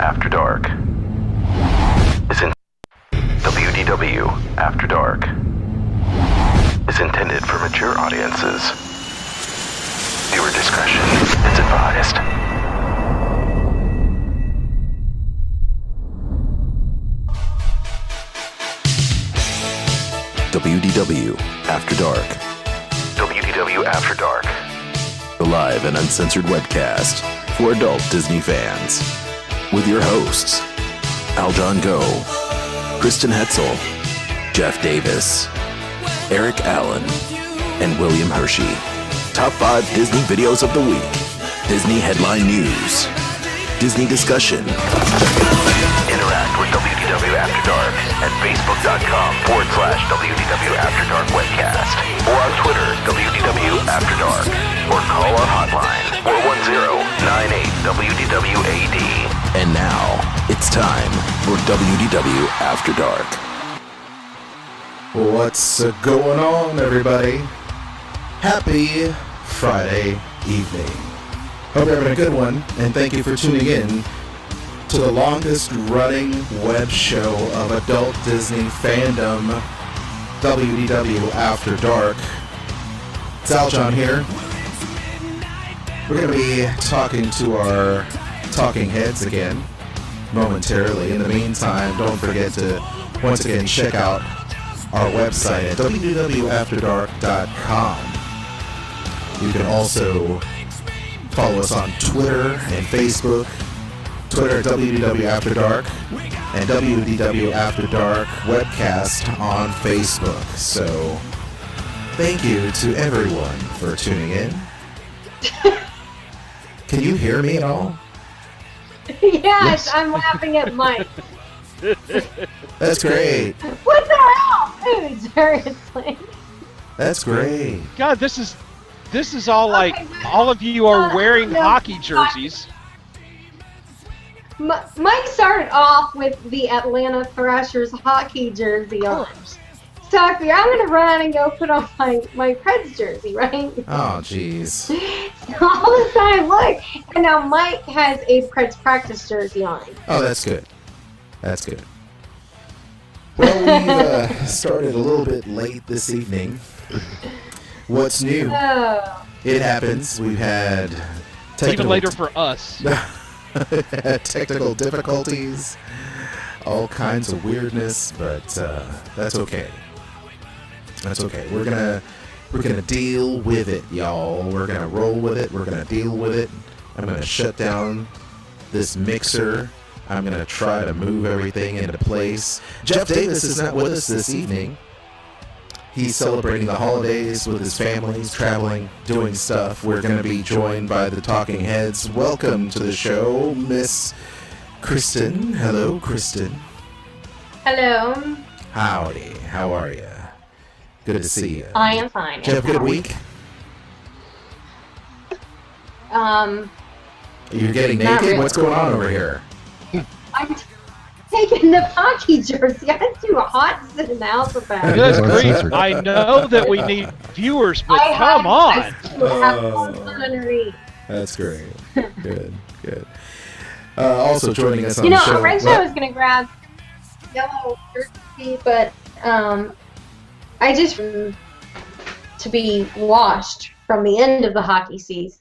After Dark is in WDW After Dark is intended for mature audiences. Viewer discretion is advised. WDW After Dark. WDW After Dark. The live and uncensored webcast for adult Disney fans. With your hosts, Aljon Go, Kristen Hetzel, Jeff Davis, Eric Allen, and William Hershey. Top 5 Disney videos of the week. Disney headline news. Disney discussion. Interact with WDW After Dark at facebook.com/WDW After Dark webcast or on Twitter, WDW After Dark, or call our hotline 410-98-WDW-AD. And now, it's time for WDW After Dark. What's going on, everybody? Happy Friday evening. Hope you're having a good one, and thank you for tuning in to the longest running web show of adult Disney fandom, WDW After Dark. It's Aljon here. We're going to be talking to our talking heads again momentarily. In the meantime, don't forget to once again check out our website at www.afterdark.com. You can also follow us on Twitter and Facebook. Twitter at WDW After Dark and WDW After Dark webcast on Facebook. So, thank you to everyone for tuning in. Can you hear me at all? Yes, I'm laughing at Mike. That's great. What the hell, dude? Seriously. That's great. God, this is all like all of you are wearing hockey jerseys. Mike started off with the Atlanta Thrashers hockey jersey on. So I figured I'm gonna run and go put on my Preds jersey, right? Oh, jeez. So all of a sudden, look, and now Mike has a Preds practice jersey on. Oh, that's good. That's good. Well, we started a little bit late this evening. What's new? Oh. It happens. We've had Even later for us. technical difficulties, all kinds of weirdness, but that's okay. That's okay. We're gonna deal with it, y'all. We're gonna roll with it. We're gonna deal with it. I'm gonna shut down this mixer. I'm gonna try to move everything into place. Jeff Davis is not with us this evening. He's celebrating the holidays with his family. He's traveling, doing stuff. We're going to be joined by the Talking Heads. Welcome to the show, Miss Kristen. Hello, Kristen. Hello. Howdy. How are you? Good to see you. I am fine. Did you have a good week? You're getting naked? Really. What's going on over here? I'm taking the hockey jersey. I'm too hot to sit in the house about it. Good grief. I know that we need viewers, but come on. That's great. Good. Also joining us on the show. Originally I was going to grab yellow jersey, but I just to be washed from the end of the hockey season.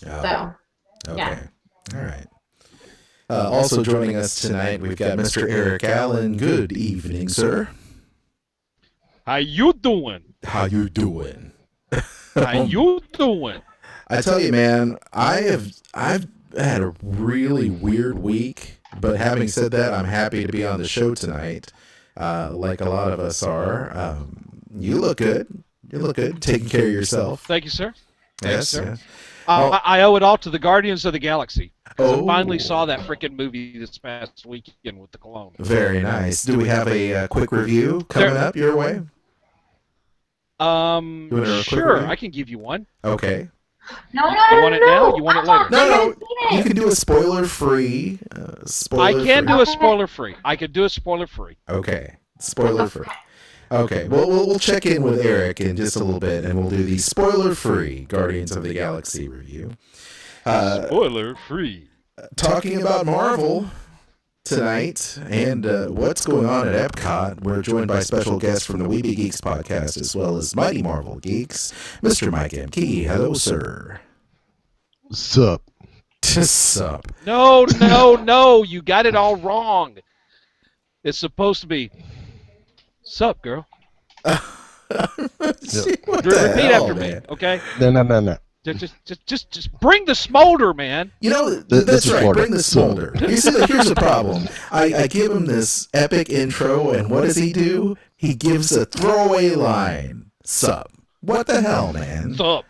So, okay. Yeah. All right. Also joining us tonight, we've got Mr. Eric Allen. Good evening, sir. How you doing? How you doing? How you doing? I tell you, man, I've had a really weird week, but having said that, I'm happy to be on the show tonight, like a lot of us are. You look good. You look good. Taking care of yourself. Thank you, sir. Yes, sir. Yes. I owe it all to the Guardians of the Galaxy. Oh. I finally saw that freaking movie this past weekend with the clone. Very nice. Do we have a quick review coming up your way? Sure. I can give you one. Okay. No. You want it now? You want it later? No. You can do a spoiler-free. I can do a spoiler-free. I could do a spoiler-free. Okay. Spoiler-free. Okay, well, we'll check in with Eric in just a little bit, and we'll do the spoiler-free Guardians of the Galaxy review. Spoiler-free. talking about Marvel tonight and what's going on at Epcot. We're joined by special guests from the WeBeGeeks Podcast, as well as Mighty Marvel Geeks, Mr. Mike M. Key. Hello, sir. Sup? Sup? No, you got it all wrong. It's supposed to be, sup, girl. Repeat after me, okay? No. Just bring the smolder, man. You know, that's right. Smolder. Bring the smolder. Here's the problem. I give him this epic intro, and what does he do? He gives a throwaway line. Sup? What the hell, man? Sup.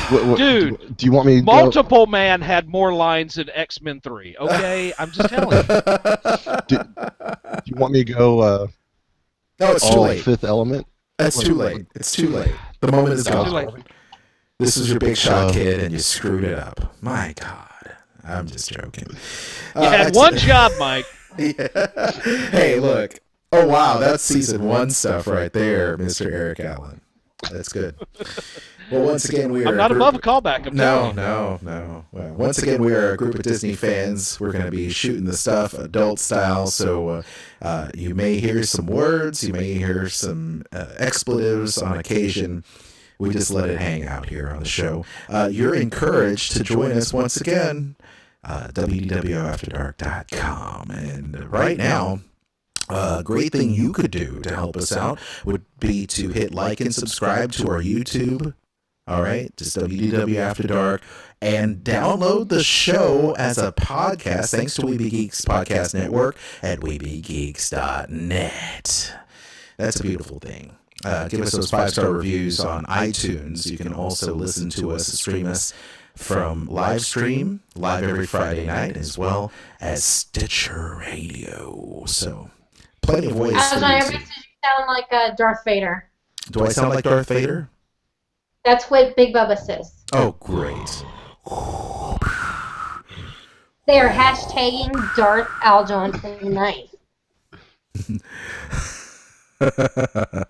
Dude, do you want me to Multiple Man had more lines than X-Men 3, okay? I'm just telling you. do you want me to go No, it's too all late. Fifth Element? That's too late. It's too late. The moment is Too gone. late. This is your big shot, kid, and you screwed it up. My God. I'm just joking. You had one job, Mike. Yeah. Hey, look. Oh, wow. That's season 1 stuff right there, Mr. Eric Allen. That's good. Well, once again, we are. I'm not above a callback. I'm telling you. No. Well, once again, we are a group of Disney fans. We're going to be shooting the stuff adult style, so you may hear some words, you may hear some expletives on occasion. We just let it hang out here on the show. You're encouraged to join us once again, WDWAfterdark.com. And right now, a great thing you could do to help us out would be to hit like and subscribe to our YouTube. All right, just WDW After Dark, and download the show as a podcast thanks to WeBeGeeks Podcast Network at WeBeGeeks.net. That's a beautiful thing. Give us those 5-star reviews on iTunes. You can also listen to us, stream us from live every Friday night, as well as Stitcher Radio. So, plenty of ways to Aljon, everybody says you sound like Darth Vader. Do I sound like Darth Vader? That's what Big Bubba says. Oh, great. They are hashtagging Darth Aljon tonight.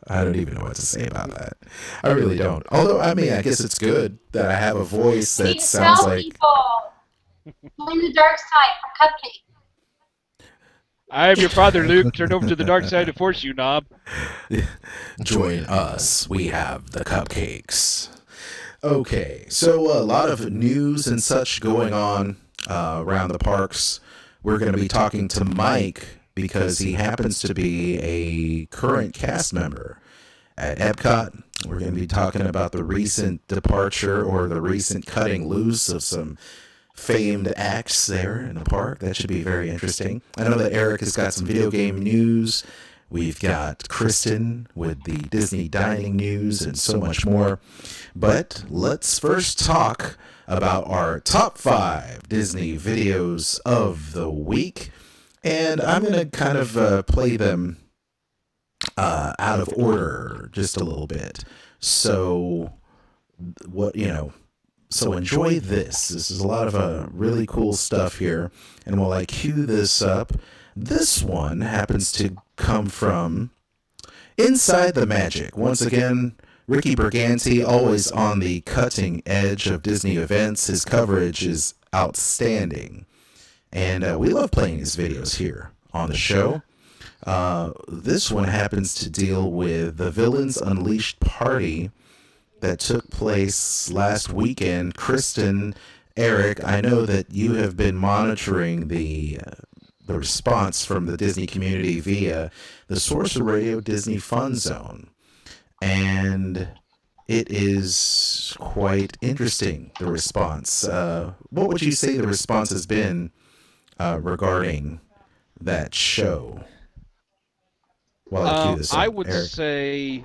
I don't even know what to say about that. I really don't. Although, I mean, I guess it's good that I have a voice that sounds like... People. Join the dark side for Cupcake. I am your father, Luke. Turn over to the dark side of the Force, you knob. Join us. We have the cupcakes. Okay, so a lot of news and such going on around the parks. We're going to be talking to Mike because he happens to be a current cast member at Epcot. We're going to be talking about the recent departure or the recent cutting loose of some famed acts there in the park. That should be very interesting. I know that Eric has got some video game news. We've got Kristen with the Disney dining news and so much more. But let's first talk about our top 5 Disney videos of the week. And I'm going to kind of play them out of order just a little bit. So, So enjoy this. This is a lot of really cool stuff here. And while I cue this up, this one happens to come from Inside the Magic. Once again, Ricky Berganti, always on the cutting edge of Disney events. His coverage is outstanding. And we love playing his videos here on the show. This one happens to deal with the Villains Unleashed party that took place last weekend. Kristen, Eric, I know that you have been monitoring the response from the Disney community via the Sorcerer Radio Disney Fun Zone. And it is quite interesting, the response. What would you say the response has been regarding that show? While I cue this up, I would Eric. say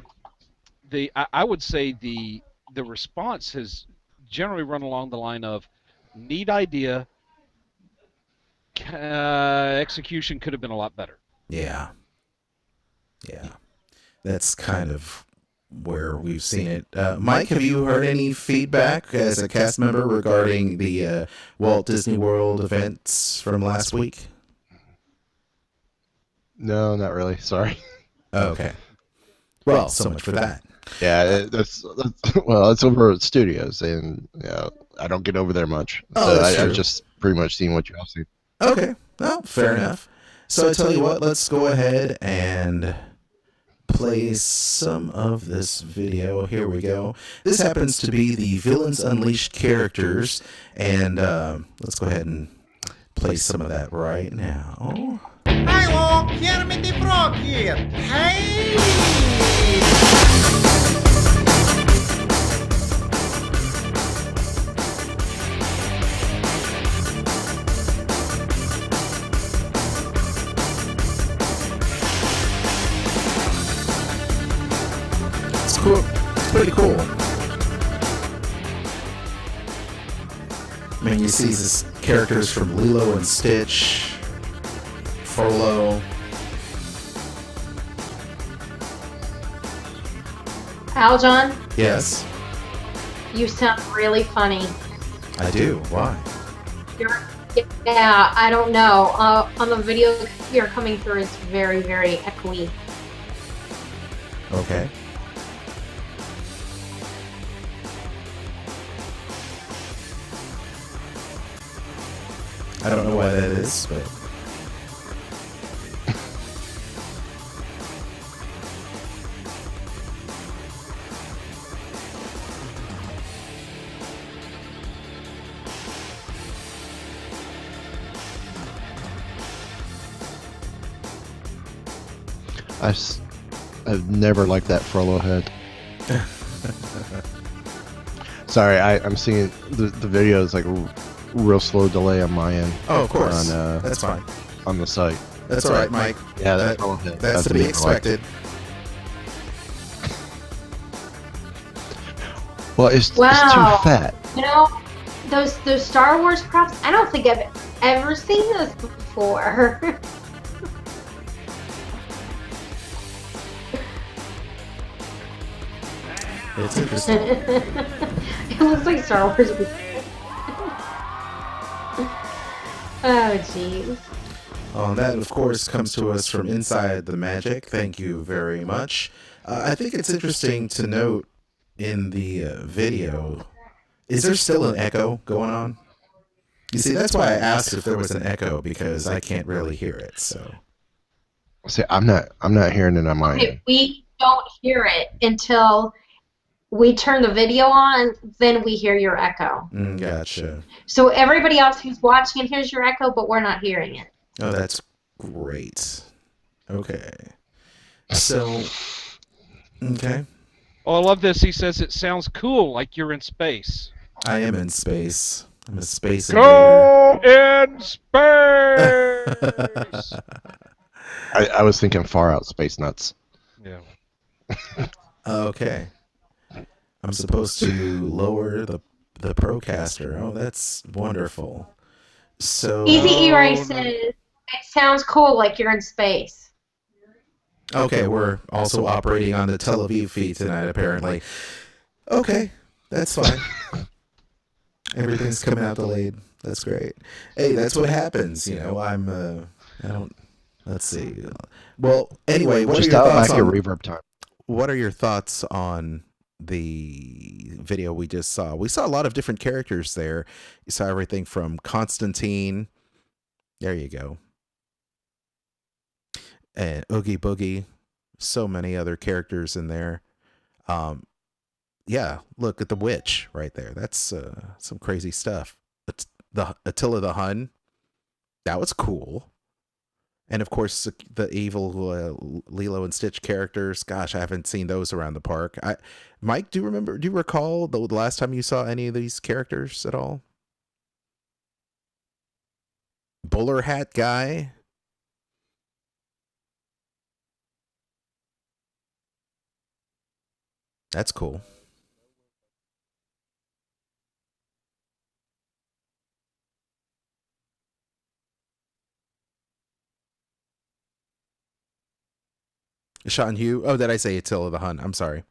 I would say the response has generally run along the line of neat idea, execution could have been a lot better. Yeah. That's kind of where we've seen it. Mike, have you heard any feedback as a cast member regarding the Walt Disney World events from last week? No, not really. Sorry. Okay. Well, so much for that. Yeah, that's well, it's over at studios, and I don't get over there much. Oh, So that's I true. just pretty much seen what you all seen. Okay, well, fair enough. So I tell you what, let's go ahead and play some of this video. Here we go. This happens to be the Villains Unleashed characters, and let's go ahead and play some of that right now. Hello, Kermit the Frog here. Hey! It's cool. It's pretty cool. I mean, you see these characters from Lilo and Stitch, Frollo. Aljon, Yes, you sound really funny. I do. Why? Yeah, I don't know. On the video you're coming through, it's very, very echoey. Okay. I don't know why that is, but I've never liked that Frollo head. Sorry, I'm seeing the video is like real slow delay on my end. oh, of course, On, that's fine. on the site. That's all right, Mike. Yeah, That- Frollo head. That's to be expected. Well, it's Wow. too fat. You know, those Star Wars props, I don't think I've ever seen this before. It's interesting. It looks like Star Wars. Oh, jeez. And that, of course, comes to us from Inside the Magic. Thank you very much. I think it's interesting to note in the video, is there still an echo going on? You see, that's why I asked if there was an echo, because I can't really hear it. So See, I'm not hearing it on my end. We don't hear it until we turn the video on, then we hear your echo. Gotcha. So everybody else who's watching hears your echo, but we're not hearing it. Oh, that's great. Okay. So, okay. Oh, I love this. He says it sounds cool, like you're in space. I am in space. I'm a space invader. Go in space. I was thinking far out space nuts. Yeah. Okay. I'm supposed to lower the Procaster. Oh, that's wonderful. So Easy Erase says, it sounds cool like you're in space. okay, we're also operating on the Tel Aviv feed tonight, apparently. Okay, that's fine. Everything's coming out delayed. That's great. Hey, that's what happens. You know, I don't. Let's see. Well, anyway, what are Just your out thoughts back your on? reverb time. What are your thoughts on the video we just saw? We saw a lot of different characters there. You saw everything from Constantine. There you go. And Oogie Boogie. So many other characters in there. Yeah, look at the witch right there. That's some crazy stuff. The Attila the Hun. That was cool. And of course, the evil Lilo and Stitch characters. Gosh, I haven't seen those around the park. Mike, do you recall the last time you saw any of these characters at all? Bowler hat guy. That's cool. Sean Hugh. Oh, did I say Attila the Hun? I'm sorry.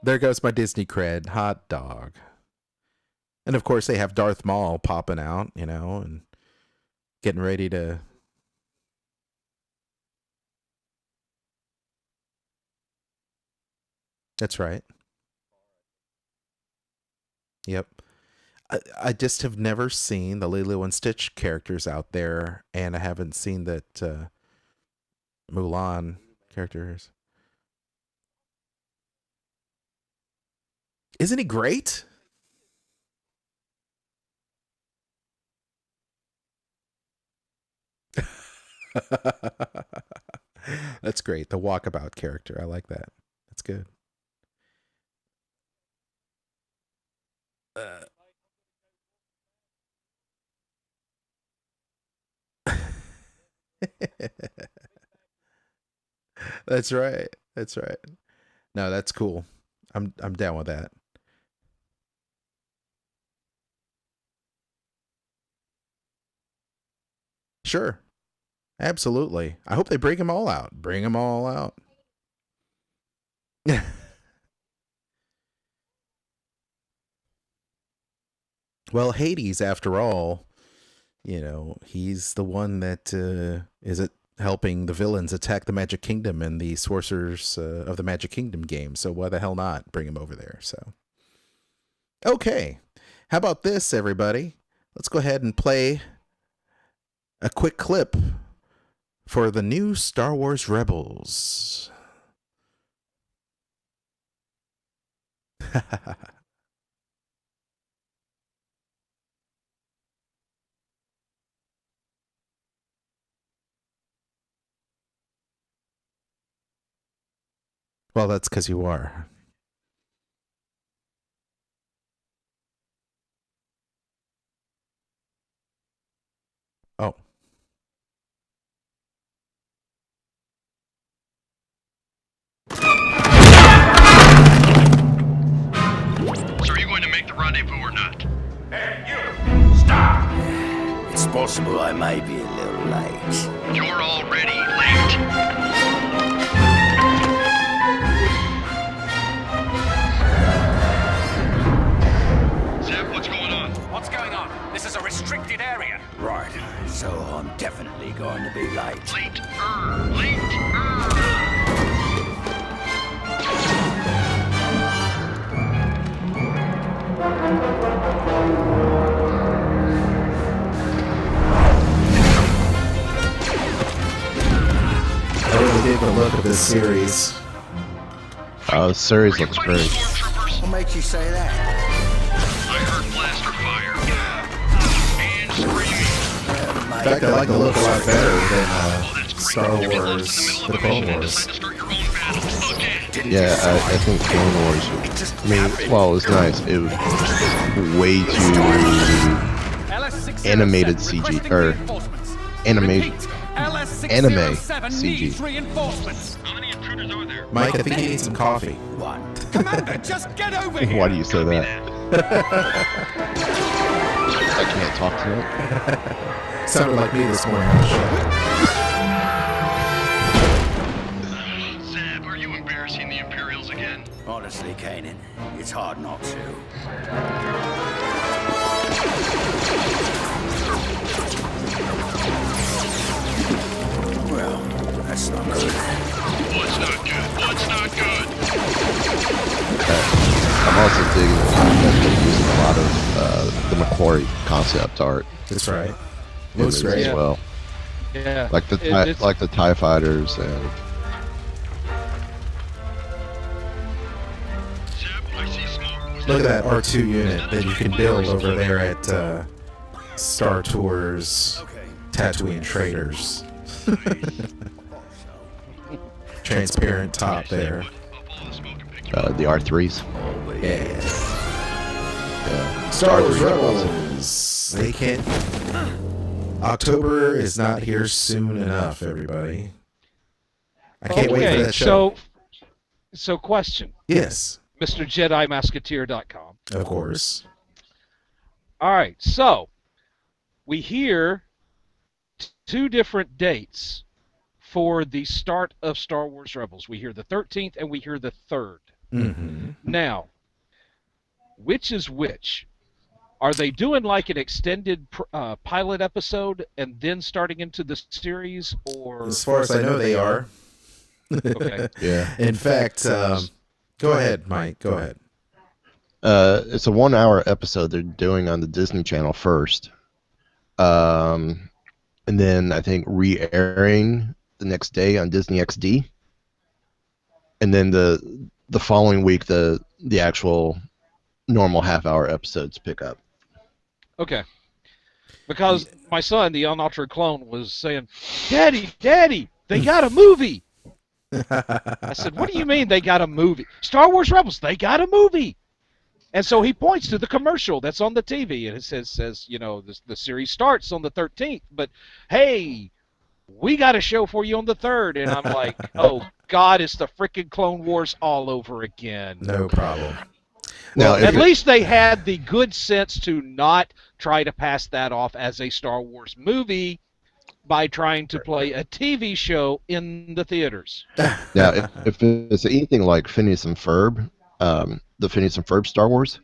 There goes my Disney cred. Hot dog. And of course, they have Darth Maul popping out, you know, and getting ready to. That's right. Yep. I just have never seen the Lilo and Stitch characters out there, and I haven't seen that Mulan characters. Isn't he great? That's great. The walkabout character. I like that. That's good. That's right. That's right. No, that's cool. I'm down with that. Sure. Absolutely. I hope they bring them all out. Bring them all out. Well, Hades, after all, he's the one that is it helping the villains attack the Magic Kingdom and the Sorcerers of the Magic Kingdom game. So why the hell not bring him over there? So, okay. How about this, everybody? Let's go ahead and play a quick clip for the new Star Wars Rebels. Well, that's because you are. Oh. So are you going to make the rendezvous or not? Hey, you! Stop! It's possible I might be a little late. You're already late. What's going on? This is a restricted area. Right, so I'm definitely going to be late. Late. I really dig the look of this series. The series looks great. What makes you say that? I heard blaster fire. And screaming. In fact, I like the look a lot better than Star Wars, the Clone Wars. Yeah, I think Clone Wars. I mean, well, it was nice. It was way too animated CG or anime CG. Mike, I think you need some coffee. Commander, just get over here. Why do you say that? I can't talk to him. Sounded like me this morning on the show. Zeb, are you embarrassing the Imperials again? Honestly, Kanan, it's hard not to. Well, that's not good. What's not good? What's not good? I'm also digging the fact that they're using a lot of the Macquarie concept art. That's right. in Looks it great. as well. Yeah. Like the TIE fighters and Zeb, I see smoke. Look at that R2 unit that you can build over there at Star Tours Tatooine Traders. Transparent top there. the R3s. Yeah. Yeah. Star Wars Rebels. They can't. October is not here soon enough, everybody. I can't wait for that show. So question. Yes. Mr. JediMasketeer.com. Of course. All right, so we hear two different dates for the start of Star Wars Rebels. We hear the 13th and we hear the 3rd. Mm-hmm. Now, which is which? Are they doing like an extended pilot episode and then starting into the series, or? As far as I know, they are. Okay. Yeah. In fact, go ahead, Mike. Go ahead. It's a 1 hour episode they're doing on the Disney Channel first. And then I think re-airing the next day on Disney XD. And then the following week the actual normal half-hour episodes pick up. Okay. Because my son, the unaltered clone, was saying, Daddy, they got a movie. I said, what do you mean they got a movie? Star Wars Rebels, they got a movie. And so he points to the commercial that's on the TV, and it says you know, the series starts on the 13th, but hey, we got a show for you on the 3rd. And I'm like, oh, God, it's the freaking Clone Wars all over again. No problem. Now, At least they had the good sense to not try to pass that off as a Star Wars movie by trying to play a TV show in the theaters. Now, if it's anything like Phineas and Ferb, the Phineas and Ferb Star Wars,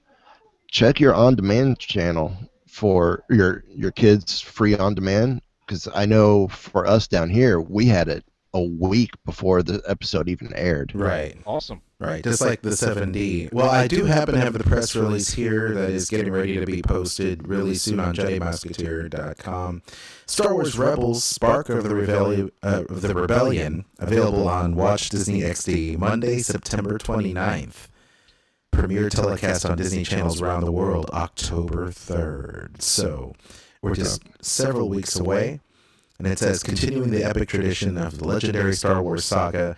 check your on-demand channel for your kids' free on-demand, because I know for us down here, we had it a week before the episode even aired. Right. Awesome. Right, just like the 7D. Well, I do happen to have the press release here that is getting ready to be posted really soon on JMusketeer.com. Star Wars Rebels, Spark of the Rebellion, available on Watch Disney XD, Monday, September 29th. Premiere telecast on Disney channels around the world, October 3rd. So, we're just several weeks away. And it says, continuing the epic tradition of the legendary Star Wars saga,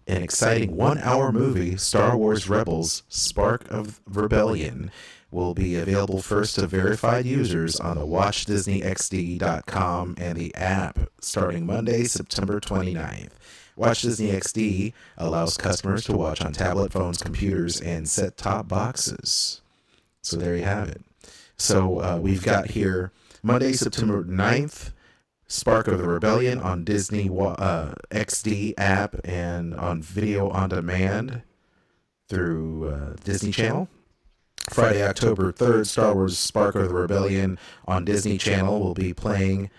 an exciting 1 hour movie, Star Wars Rebels, Spark of Rebellion, will be available first to verified users on the WatchDisneyXD.com and the app starting Monday, September 29th. Watch Disney XD allows customers to watch on tablet phones, computers, and set-top boxes. So there you have it. So we've got here Monday, September 9th, Spark of the Rebellion on Disney XD app and on video on demand through Disney Channel. Friday, October 3rd, Star Wars Spark of the Rebellion on Disney Channel will be playing.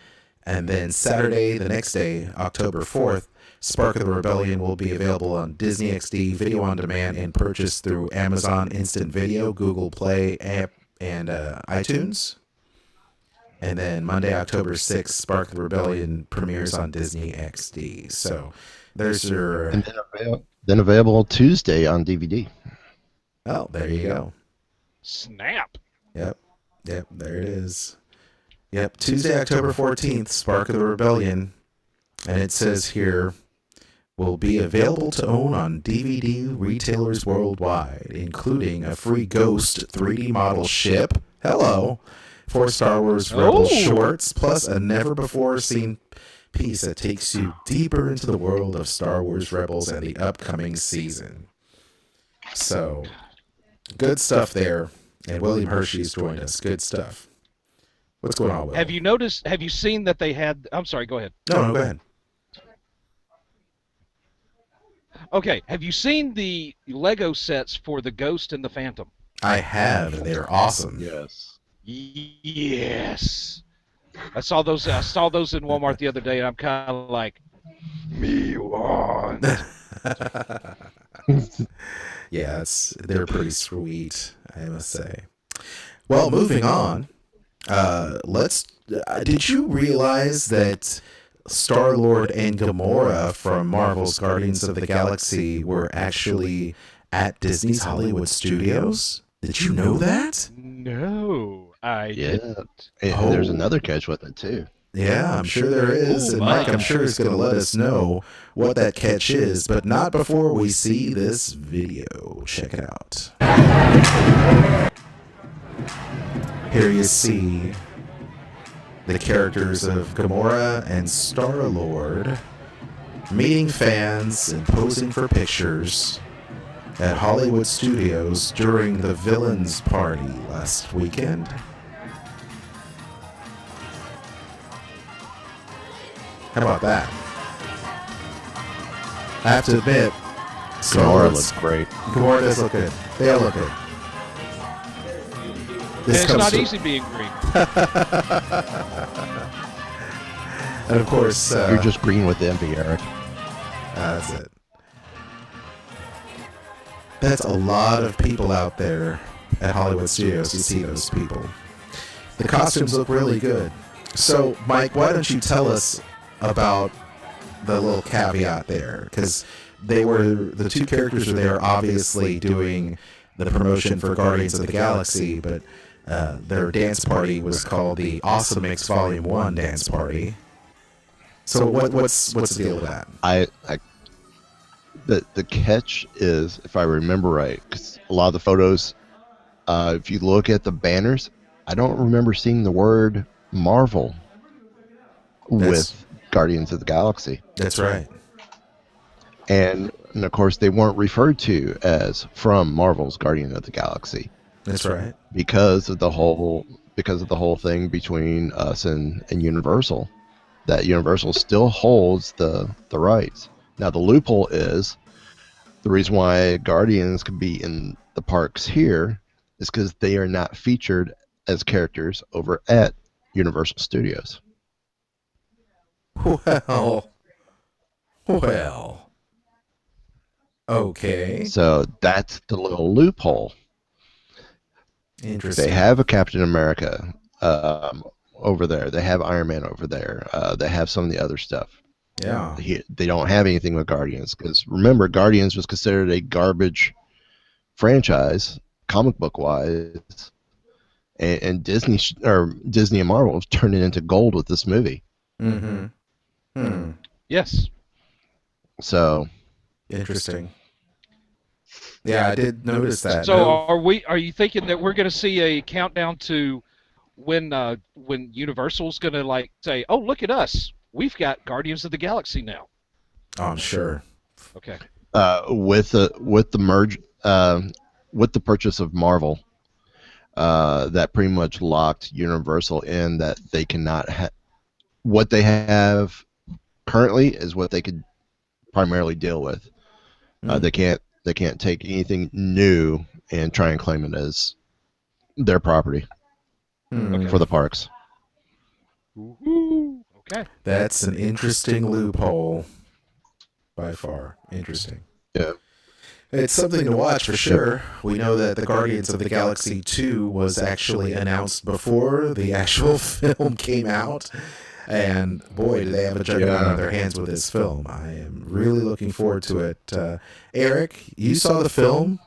And then Saturday, the next day, October 4th, Spark of the Rebellion will be available on Disney XD, video on demand, and purchased through Amazon Instant Video, Google Play app, and iTunes. And then Monday, October 6th, Spark of the Rebellion premieres on Disney XD. So there's your... And then available Tuesday on DVD. Oh, there you go. Snap. Yep, there it is. Yep, Tuesday, October 14th, Spark of the Rebellion. And it says here, will be available to own on DVD retailers worldwide, including a free Ghost 3D model ship. Hello. 4 Star Wars Rebels shorts, plus a never-before-seen piece that takes you deeper into the world of Star Wars Rebels and the upcoming season. So, good stuff there. And William Hershey's joined us. Good stuff. What's going on, Will? Have you seen that they had... I'm sorry, go ahead. No, go ahead. Okay, have you seen the Lego sets for the Ghost and the Phantom? I have, and they're awesome. Yes. Yes. I saw those in Walmart the other day, and I'm kind of like, me want. Yeah, they're pretty sweet, I must say. Well, moving on. Did you realize that Star-Lord and Gamora from Marvel's Guardians of the Galaxy were actually at Disney's Hollywood Studios? Did you know that? No, I didn't. And there's another catch with it, too. Yeah, I'm sure there is. And Mike, I'm sure, is going to let us know what that catch is, but not before we see this video. Check it out. Here you see the characters of Gamora and Star-Lord meeting fans and posing for pictures at Hollywood Studios during the Villains Party last weekend. How about that? I have to admit, Gamora looks great. Gamora does look good. They all look good. It's not easy being green. And of course... You're just green with envy, Eric. That's it. That's a lot of people out there at Hollywood Studios to see those people. The costumes look really good. So, Mike, why don't you tell us about the little caveat there? Because the two characters were there obviously doing the promotion for Guardians of the Galaxy, but their dance party was called the Awesome Mix Volume 1 Dance Party. So what's the deal with that? The catch is, if I remember right, because a lot of the photos, if you look at the banners, I don't remember seeing the word Marvel with Guardians of the Galaxy. That's right. And of course, they weren't referred to as from Marvel's Guardian of the Galaxy. That's right. Because of the whole thing between us and Universal, that Universal still holds the rights. Now the loophole is the reason why Guardians can be in the parks here is because they are not featured as characters over at Universal Studios. Well. Okay. So that's the little loophole. Interesting. They have a Captain America over there. They have Iron Man over there. They have some of the other stuff. Yeah. They don't have anything with Guardians because remember, Guardians was considered a garbage franchise, comic book wise, and Disney and Marvel have turned it into gold with this movie. Mm-hmm. Yes. So interesting. Yeah, I did notice that. So are you thinking that we're going to see a countdown to when Universal's going to like say, "Oh, look at us. We've got Guardians of the Galaxy now." Oh, I'm sure. Okay. With the merge with the purchase of Marvel, that pretty much locked Universal in that they cannot what they have currently is what they could primarily deal with. They can't take anything new and try and claim it as their property for the parks. Okay. That's an interesting loophole. By far. Interesting. Yeah. It's something to watch for sure. We know that the Guardians of the Galaxy 2 was actually announced before the actual film came out. And boy, do they have a juggernaut on their hands with this film. I am really looking forward to it. Eric, you saw the film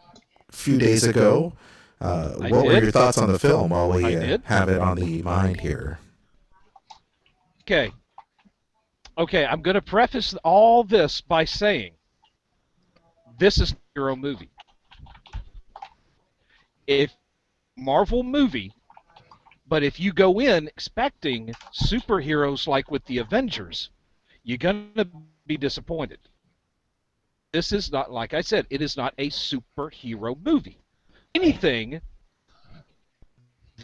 a few days ago. What were your thoughts on the film while we have it on the mind here? Okay, I'm going to preface all this by saying this is a hero movie. If Marvel movie, but if you go in expecting superheroes like with the Avengers, you're going to be disappointed. This is not, like I said, it is not a superhero movie. Anything,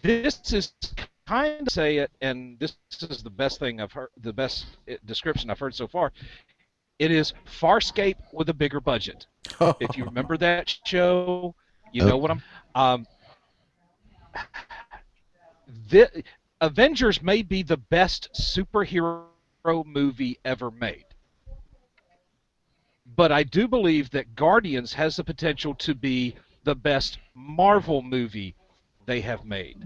this is kind of say it, and this is the best thing I've heard, the best description I've heard so far. It is Farscape with a bigger budget. If you remember that show, you know what I'm... The Avengers may be the best superhero movie ever made. But I do believe that Guardians has the potential to be the best Marvel movie they have made.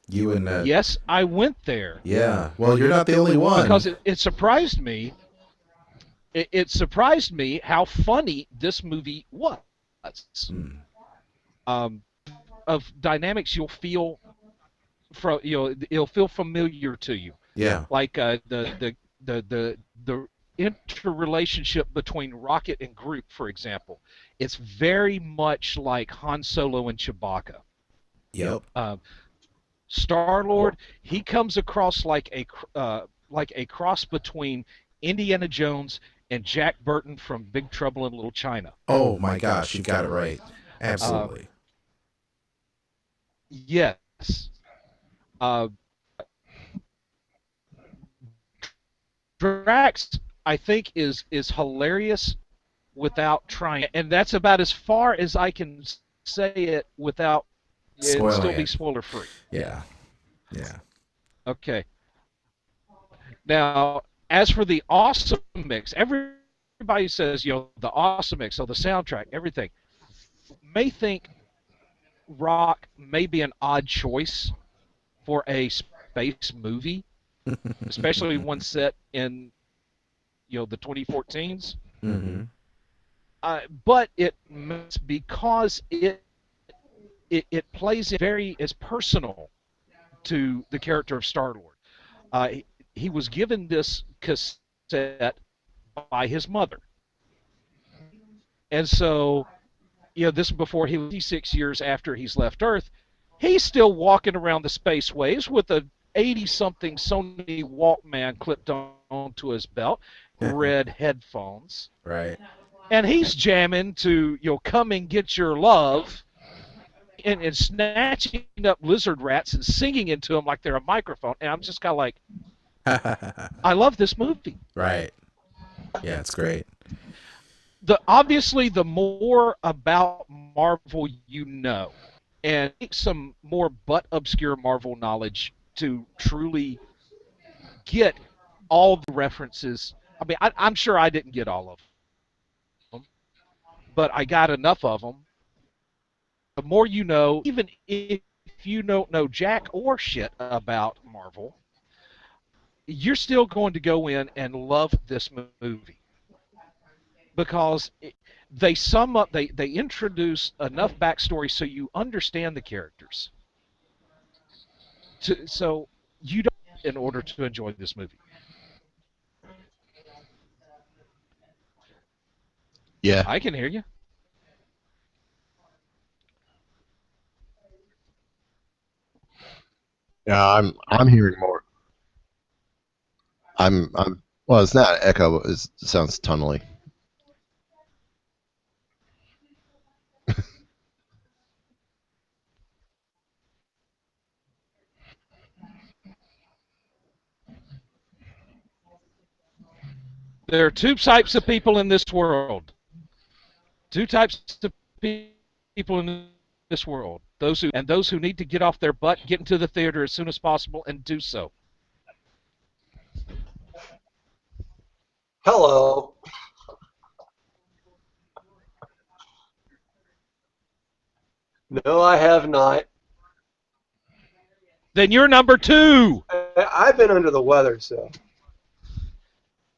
You and yes, I went there. Yeah. Well, you're not the only one. Because it surprised me. It surprised me how funny this movie was. Of dynamics you'll feel from, it'll feel familiar to you. Yeah. Like the interrelationship between Rocket and Groot, for example. It's very much like Han Solo and Chewbacca. Yep. Star-Lord, he comes across like a cross between Indiana Jones and Jack Burton from Big Trouble in Little China. Oh my gosh, you got it right. Absolutely. Yes. Drax, I think, is hilarious without trying, and that's about as far as I can say it without it still be spoiler free. Yeah. Okay. Now, as for the awesome mix, everybody says the awesome mix, so the soundtrack, everything, may think Rock may be an odd choice for a space movie, especially one set in the 2014s. Mm-hmm. But because it plays very as personal to the character of Star-Lord. He was given this cassette by his mother, and so this before he was 56 years after he's left Earth. He's still walking around the spaceways with a 80-something Sony Walkman clipped onto his belt, red headphones. Right. And he's jamming to Come and Get Your Love and snatching up lizard rats and singing into them like they're a microphone. And I'm just kind of like, I love this movie. Right. Yeah, it's great. Obviously, the more about Marvel you know, and some more obscure Marvel knowledge to truly get all the references. I mean, I'm sure I didn't get all of them, but I got enough of them. The more you know, even if you don't know jack or shit about Marvel, you're still going to go in and love this movie because they sum up, they introduce enough backstory so you understand the characters. So you don't in order to enjoy this movie. Yeah. I can hear you. Yeah, I'm hearing more. Well, it's not echo, but it sounds tunnely. There are two types of people in this world. Two types of people in this world. Those who need to get off their butt, get into the theater as soon as possible, and do so. Hello. No, I have not. Then you're number two. I've been under the weather, so.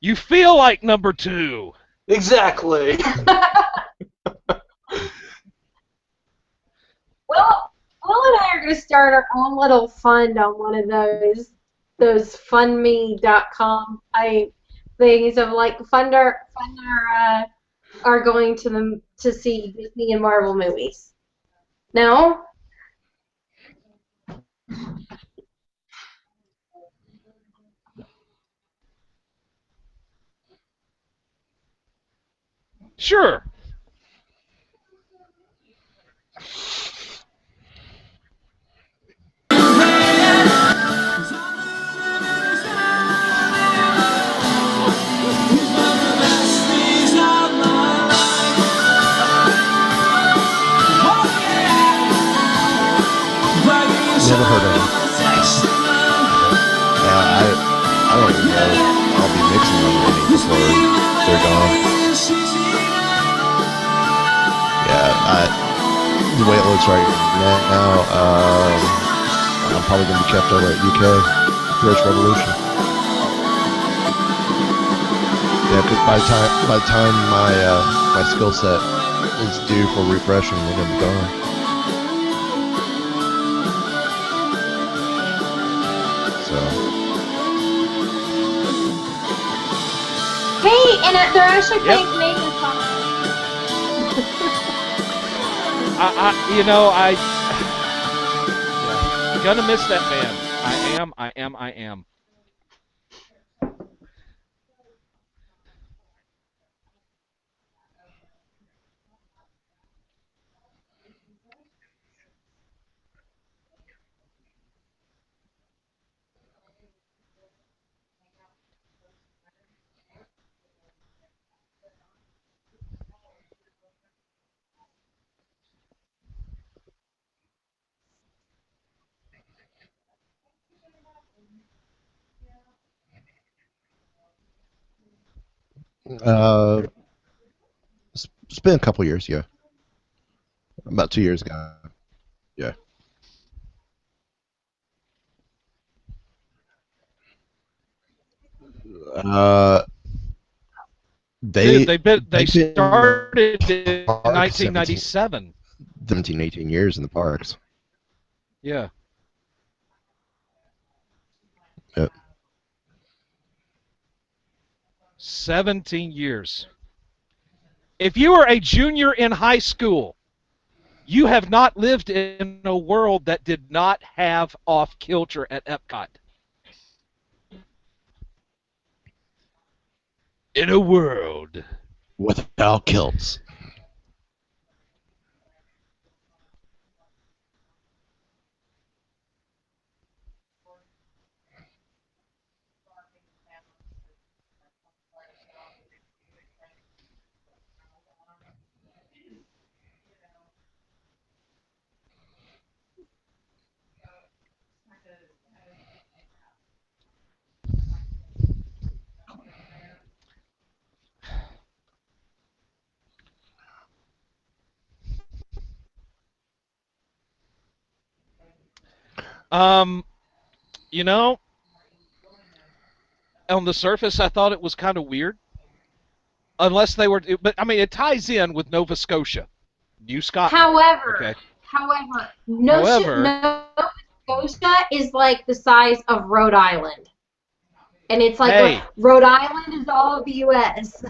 You feel like number two. Exactly. Well, Will and I are going to start our own little fund on one of those fundme.com things of like funder are going to see Disney and Marvel movies. No? Sure. Never heard of them. Yeah, I don't even know. I'll be mixing them any before they're gone. Yeah, the way it looks right now, I'm probably going to be kept over at UK Heroes Revolution. Yeah, because by the time my skill set is due for refreshing, we're going to be gone. Hey, and they're actually playing Canadian songs. Gonna miss that man. I am. It's been a couple years ago. About 2 years ago. They They started in park 1997. 17, 18 years in the parks. Yeah. Yep. 17 years. If you were a junior in high school, you have not lived in a world that did not have off kilter at Epcot. In a world Without kilts. you know, on the surface, I thought it was kind of weird. Unless they were, but I mean, it ties in with Nova Scotia, New Scotland. However, However, Nova Scotia is like the size of Rhode Island, and it's like Rhode Island is all of the U.S.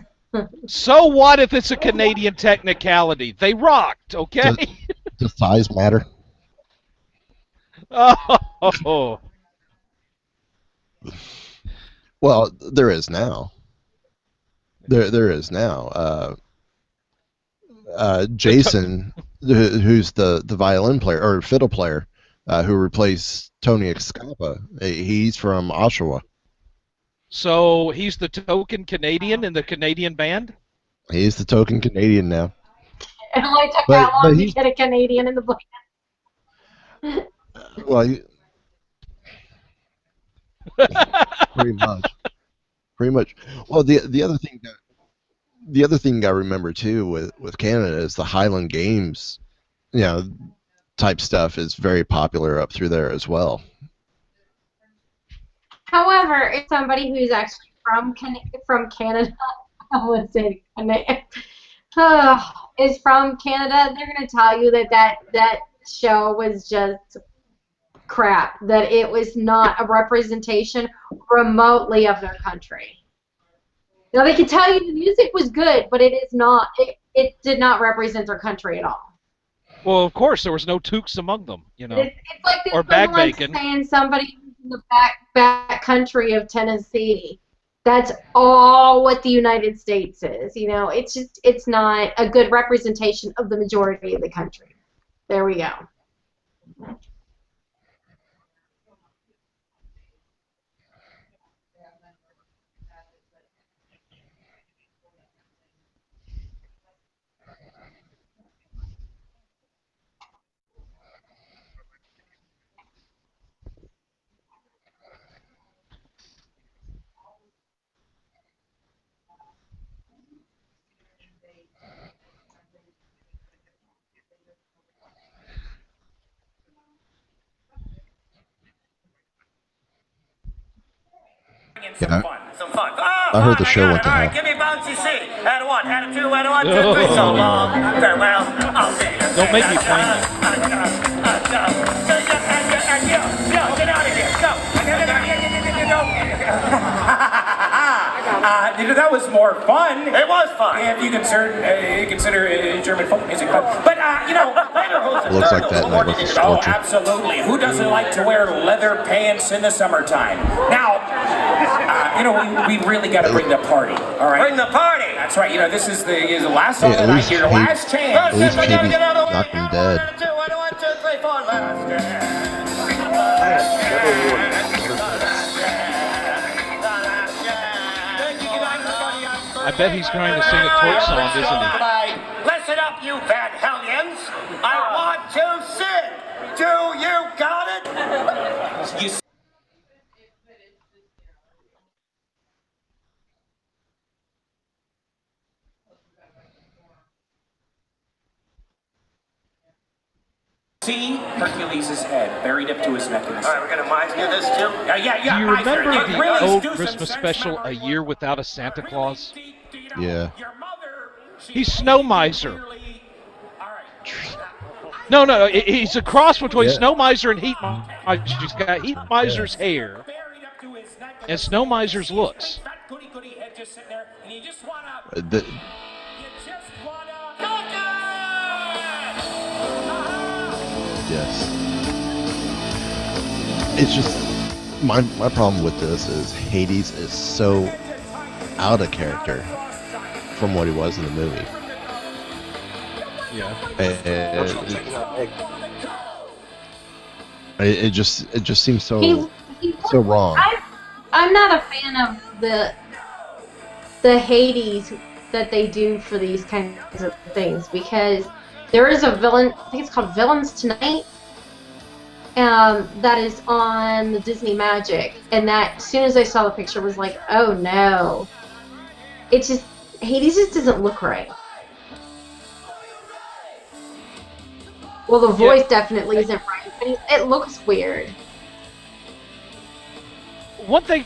So what if it's a Canadian technicality? They rocked, okay? Does size matter? Oh. Well, there is now. There is now. Jason, who's the violin player or fiddle player, who replaced Tony Excapa, he's from Oshawa. So he's the token Canadian in the Canadian band? He's the token Canadian now. It only took that long to get a Canadian in the band. Well, pretty much. Well, the other thing I remember too with Canada is the Highland Games, type stuff is very popular up through there as well. However, if somebody who's actually from Canada, I would say is from Canada, they're going to tell you that show was just crap, that it was not a representation remotely of their country. Now, they can tell you the music was good, but it is not. It did not represent their country at all. Well, of course, there was no toques among them, It's like the or bag bacon. saying somebody in the back country of Tennessee. That's all what the United States is. It's not a good representation of the majority of the country. There we go. Yeah, Some fun. I heard the show went to hell. Give me bouncy C. And one, and two, and one, two, three. So long. Farewell. I'll see you. Don't make me find you. Get out of here. Go. That was more fun. It was fun. If you consider German folk music fun. But, looks like that night was a Oh, scorcher. absolutely. Who doesn't like to wear leather pants in the summertime? Now, we really got to bring the party, all right? Bring the party! That's right. This is the last song of the night here. Last chance. At least Katie knocked him dead. I bet he's trying to sing a torch song, isn't he? Listen up, you Van Hellions. I want to sing. Do you got it? see Hercules' head buried up to his neck in the sand. All right, we're gonna do this too. Yeah. Do you Miser. remember It the really old do some Christmas sense, special, remember? A Year Without a Santa Claus? Yeah. He's Snow Miser. No. He's a cross between Snow Miser and Heat Miser. He's got Heat Miser's hair and Snow Miser's looks. Yes. It's just my problem with this is Hades is so out of character from what he was in the movie. Yeah. It just seems so wrong. I'm not a fan of the Hades that they do for these kinds of things, because there is a villain, I think it's called Villains Tonight, that is on the Disney Magic, and that as soon as I saw the picture was like, oh no. It's just, Hades just doesn't look right. Well, the voice definitely isn't right, but it looks weird. One thing.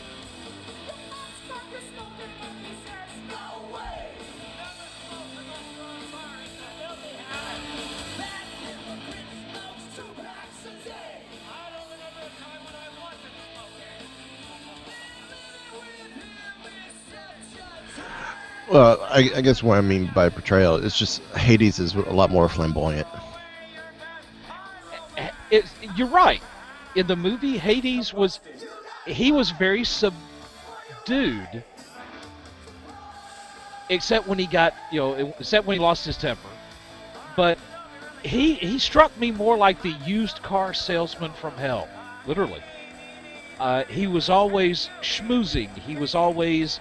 Well, I guess what I mean by portrayal is just Hades is a lot more flamboyant. You're right. In the movie, Hades was very subdued, except when he got, except when he lost his temper. But he struck me more like the used car salesman from hell, literally. He was always schmoozing. He was always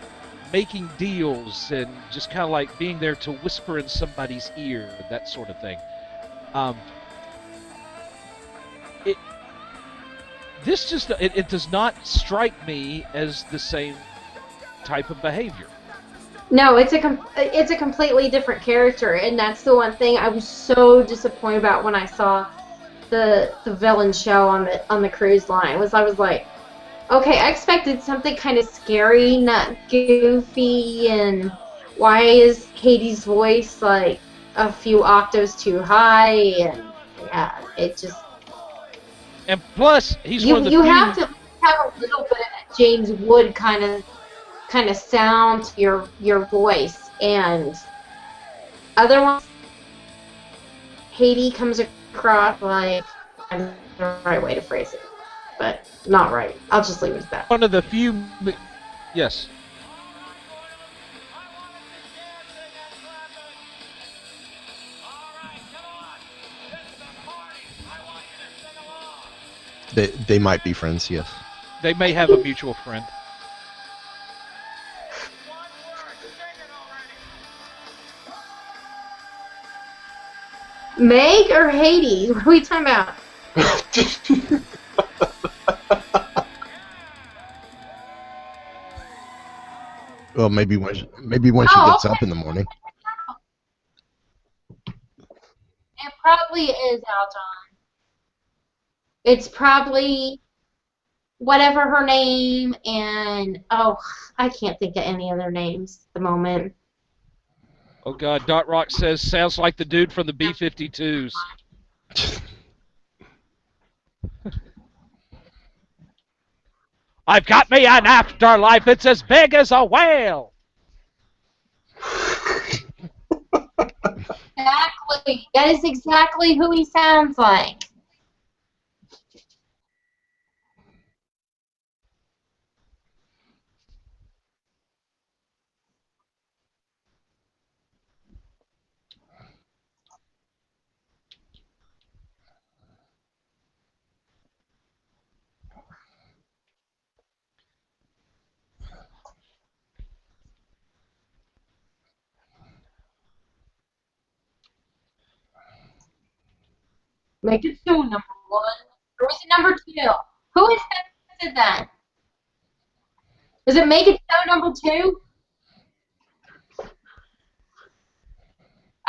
making deals and just kind of like being there to whisper in somebody's ear, that sort of thing. It does not strike me as the same type of behavior. No, it's a completely different character, and that's the one thing I was so disappointed about when I saw the villain show on the cruise line. I was like, okay, I expected something kind of scary, not goofy, and why is Hades' voice like a few octaves too high? And yeah, it just. And plus, he's one of the you few... have to have a little bit of that James Wood kind of sound to your voice, and otherwise, Hades comes across like, I don't know the right way to phrase it, but not right. I'll just leave it at that. One of the few... Yes. They might be friends, yes. They may have a mutual friend. Meg or Hades? What are we talking about? Well, maybe when she gets up in the morning. It probably is Aljon. It's probably whatever her name, and I can't think of any other names at the moment. Oh God, Dot Rock says, sounds like the dude from the B-52s. I've got me an afterlife, it's as big as a whale! Exactly. That is exactly who he sounds like. Make it so, number one. Or was it number two? Who is that said that? Was it Make It So number two?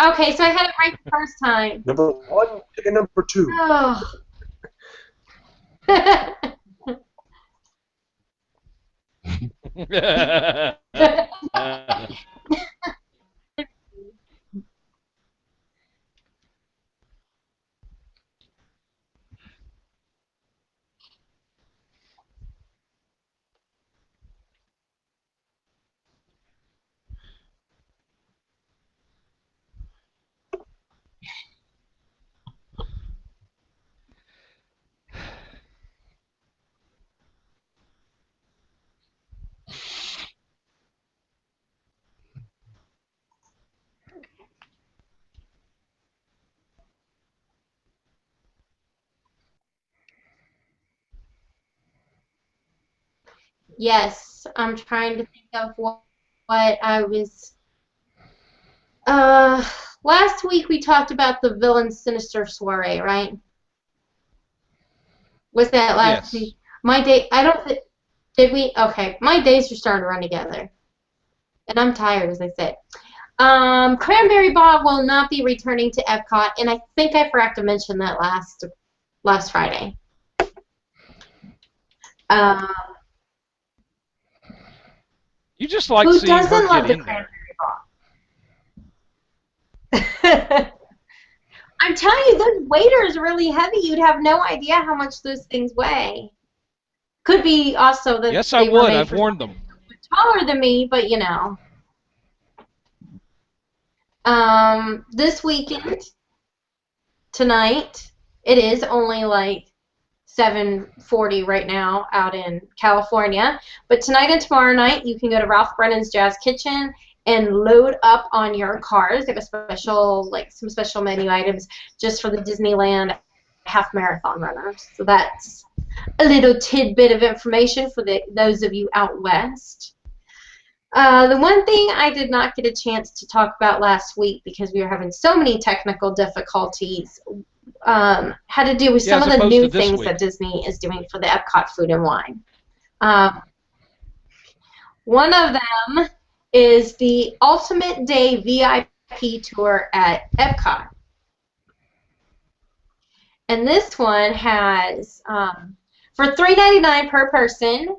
Okay, so I had it right the first time. Number 1, and number 2. Oh. Yes, I'm trying to think of what I was. Last week we talked about the villain sinister soiree, right? Was that last week? My day. I don't. Did we? Okay, my days are starting to run together, and I'm tired, as I said. Cranberry Bob will not be returning to Epcot, and I think I forgot to mention that last Friday. You just like who seeing her doesn't love get the in there. Cranberry Bob? I'm telling you, those waiters are really heavy. You'd have no idea how much those things weigh. Could be also that Yes, I they were would. made I've for warned them. taller than me, but you know. This weekend, tonight, it is only like 7:40 right now out in California. But tonight and tomorrow night, you can go to Ralph Brennan's Jazz Kitchen and load up on your cars. They have some special menu items just for the Disneyland half marathon runners. So that's a little tidbit of information for those of you out west. The one thing I did not get a chance to talk about last week because we were having so many technical difficulties had to do with some of the new things that Disney is doing for the Epcot Food and Wine. One of them is the Ultimate Day VIP tour at Epcot. And this one has, for $3.99 per person,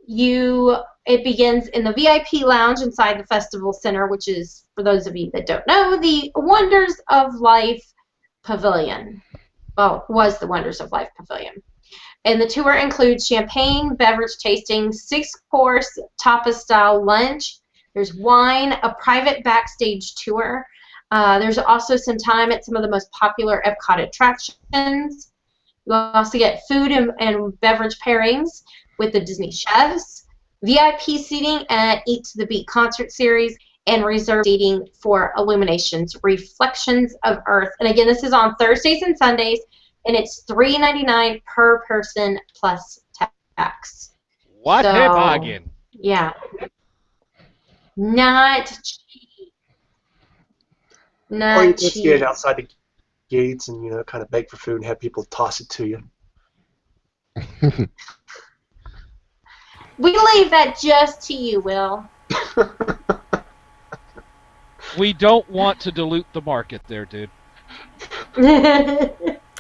it begins in the VIP lounge inside the Festival Center, which is, for those of you that don't know, the Wonders of Life Pavilion. Well, was the Wonders of Life Pavilion. And the tour includes champagne, beverage tasting, 6-course tapas-style lunch. There's wine, a private backstage tour. There's also some time at some of the most popular Epcot attractions. You'll also get food and beverage pairings with the Disney chefs, VIP seating at Eat to the Beat concert series, and reserved seating for Illuminations Reflections of Earth. And again, this is on Thursdays and Sundays, and it's $3.99 per person plus tax. What a bargain! Yeah, not cheap. Not or you cheap. just get it outside the gates and kind of beg for food and have people toss it to you. We leave that just to you, Will. We don't want to dilute the market there, dude. How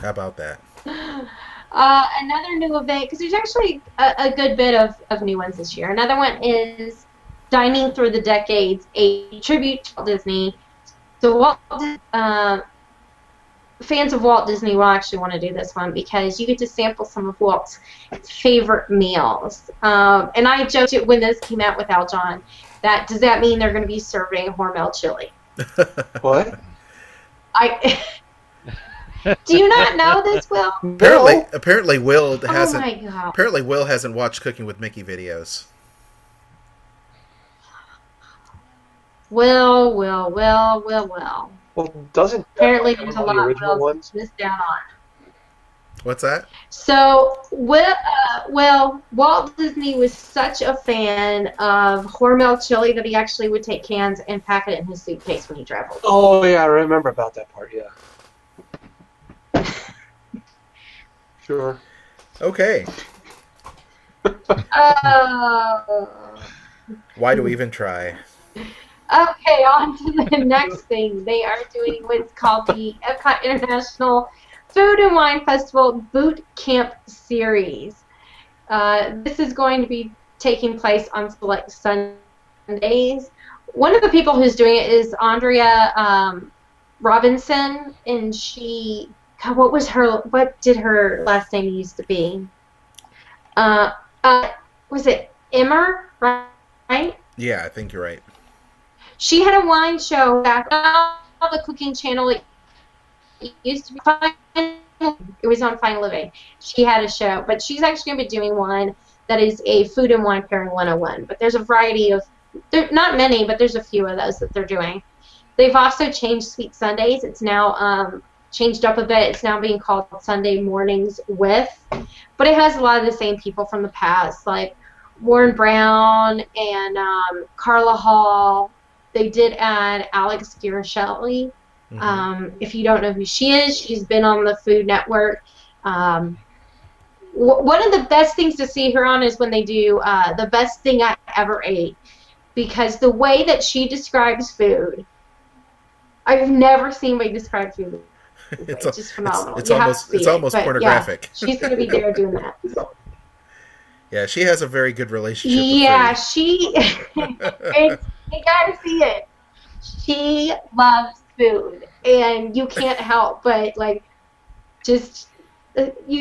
about that? Another new event, because there's actually a good bit of new ones this year. Another one is Dining Through the Decades, a tribute to Walt Disney. So fans of Walt Disney will actually want to do this one because you get to sample some of Walt's favorite meals. And I joked it when this came out with Aljon. Does that mean they're going to be serving Hormel chili? What? Do you not know this, Will? Apparently Will hasn't. Oh my God. Apparently Will hasn't watched Cooking with Mickey videos. Will. Well, doesn't apparently there's a lot of original ones missed out on. What's that? So, Walt Disney was such a fan of Hormel chili that he actually would take cans and pack it in his suitcase when he traveled. Oh yeah, I remember about that part. Yeah. Sure. Okay. Why do we even try? Okay, on to the next thing. They are doing what's called the Epcot International Food and Wine Festival Boot Camp Series. This is going to be taking place on select Sundays. One of the people who's doing it is Andrea Robinson, and she, God, what did her last name used to be? Was it Emmer, right? Yeah, I think you're right. She had a wine show back on the Cooking Channel. It used to be it was on Fine Living. She had a show, but she's actually going to be doing one that is a food and wine pairing 101. But there's a variety of, not many, but there's a few of those that they're doing. They've also changed Sweet Sundays. It's now changed up a bit. It's now being called Sunday Mornings With, but it has a lot of the same people from the past, like Warren Brown and Carla Hall. They did add Alex Girashelli. If you don't know who she is, she's been on the Food Network. One of the best things to see her on is when they do the best thing I ever ate, because the way that she describes food, I've never seen anybody describe food. It's just phenomenal. It's almost pornographic. Yeah, she's going to be there doing that. Yeah, she has a very good relationship with food. You gotta see it. She loves food, and you can't help but you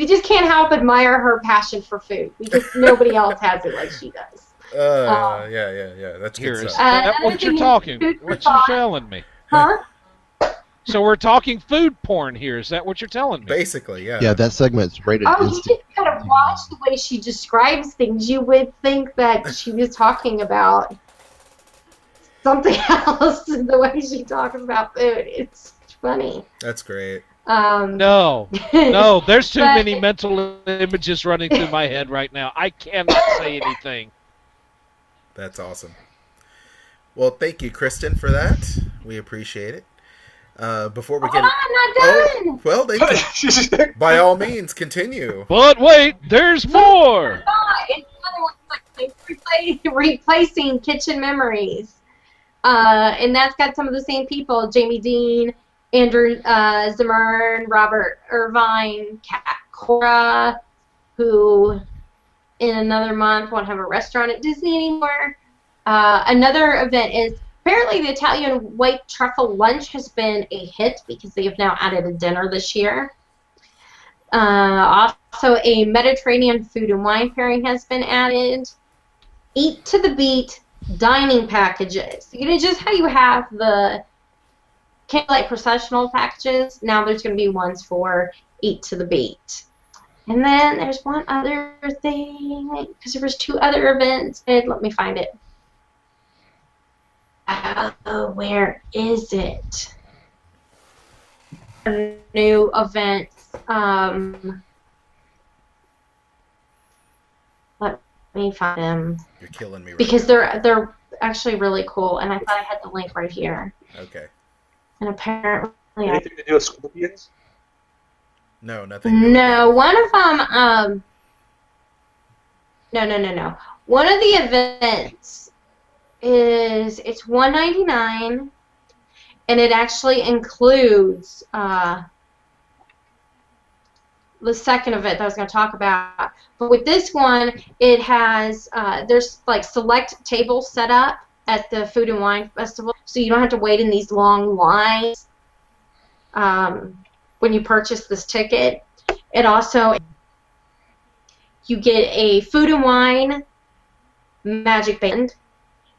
just can't help admire her passion for food, because nobody else has it like she does. Yeah. That's here. good Is stuff. that what you're talking? What you're telling me? Huh? So we're talking food porn here. Is that what you're telling me? Basically, yeah. Yeah, that segment's rated. Oh, you just gotta watch the way she describes things. You would think that she was talking about something else. The way she talks about food, it's funny. That's great. No, there's too many mental images running through my head right now. I cannot say anything. That's awesome. Well, thank you, Kristen, for that. We appreciate it. Before we get... I'm not done! Well, by all means, continue. But wait, there's more! It's another one, like replacing Kitchen Memories. And that's got some of the same people: Jamie Dean, Andrew Zimmern, Robert Irvine, Kat Cora, who in another month won't have a restaurant at Disney anymore. Another event is, apparently the Italian white truffle lunch has been a hit because they have now added a dinner this year. Also, a Mediterranean food and wine pairing has been added. Eat to the Beat dining packages. Just how you have the candlelight processional packages, now there's going to be ones for Eat to the Beat. And then there's one other thing, because there was two other events. Let me find it. Where is it? New events. Let me find them. You're killing me. Right because now. they're actually really cool, and I thought I had the link right here. Okay. And apparently, Anything to do with scorpions? No, nothing. No, one of them. No. One of the events is it's $199, and it actually includes the second event that I was going to talk about. But with this one, it has there's like select tables set up at the Food and Wine Festival, so you don't have to wait in these long lines when you purchase this ticket. It also, you get a food and wine magic band.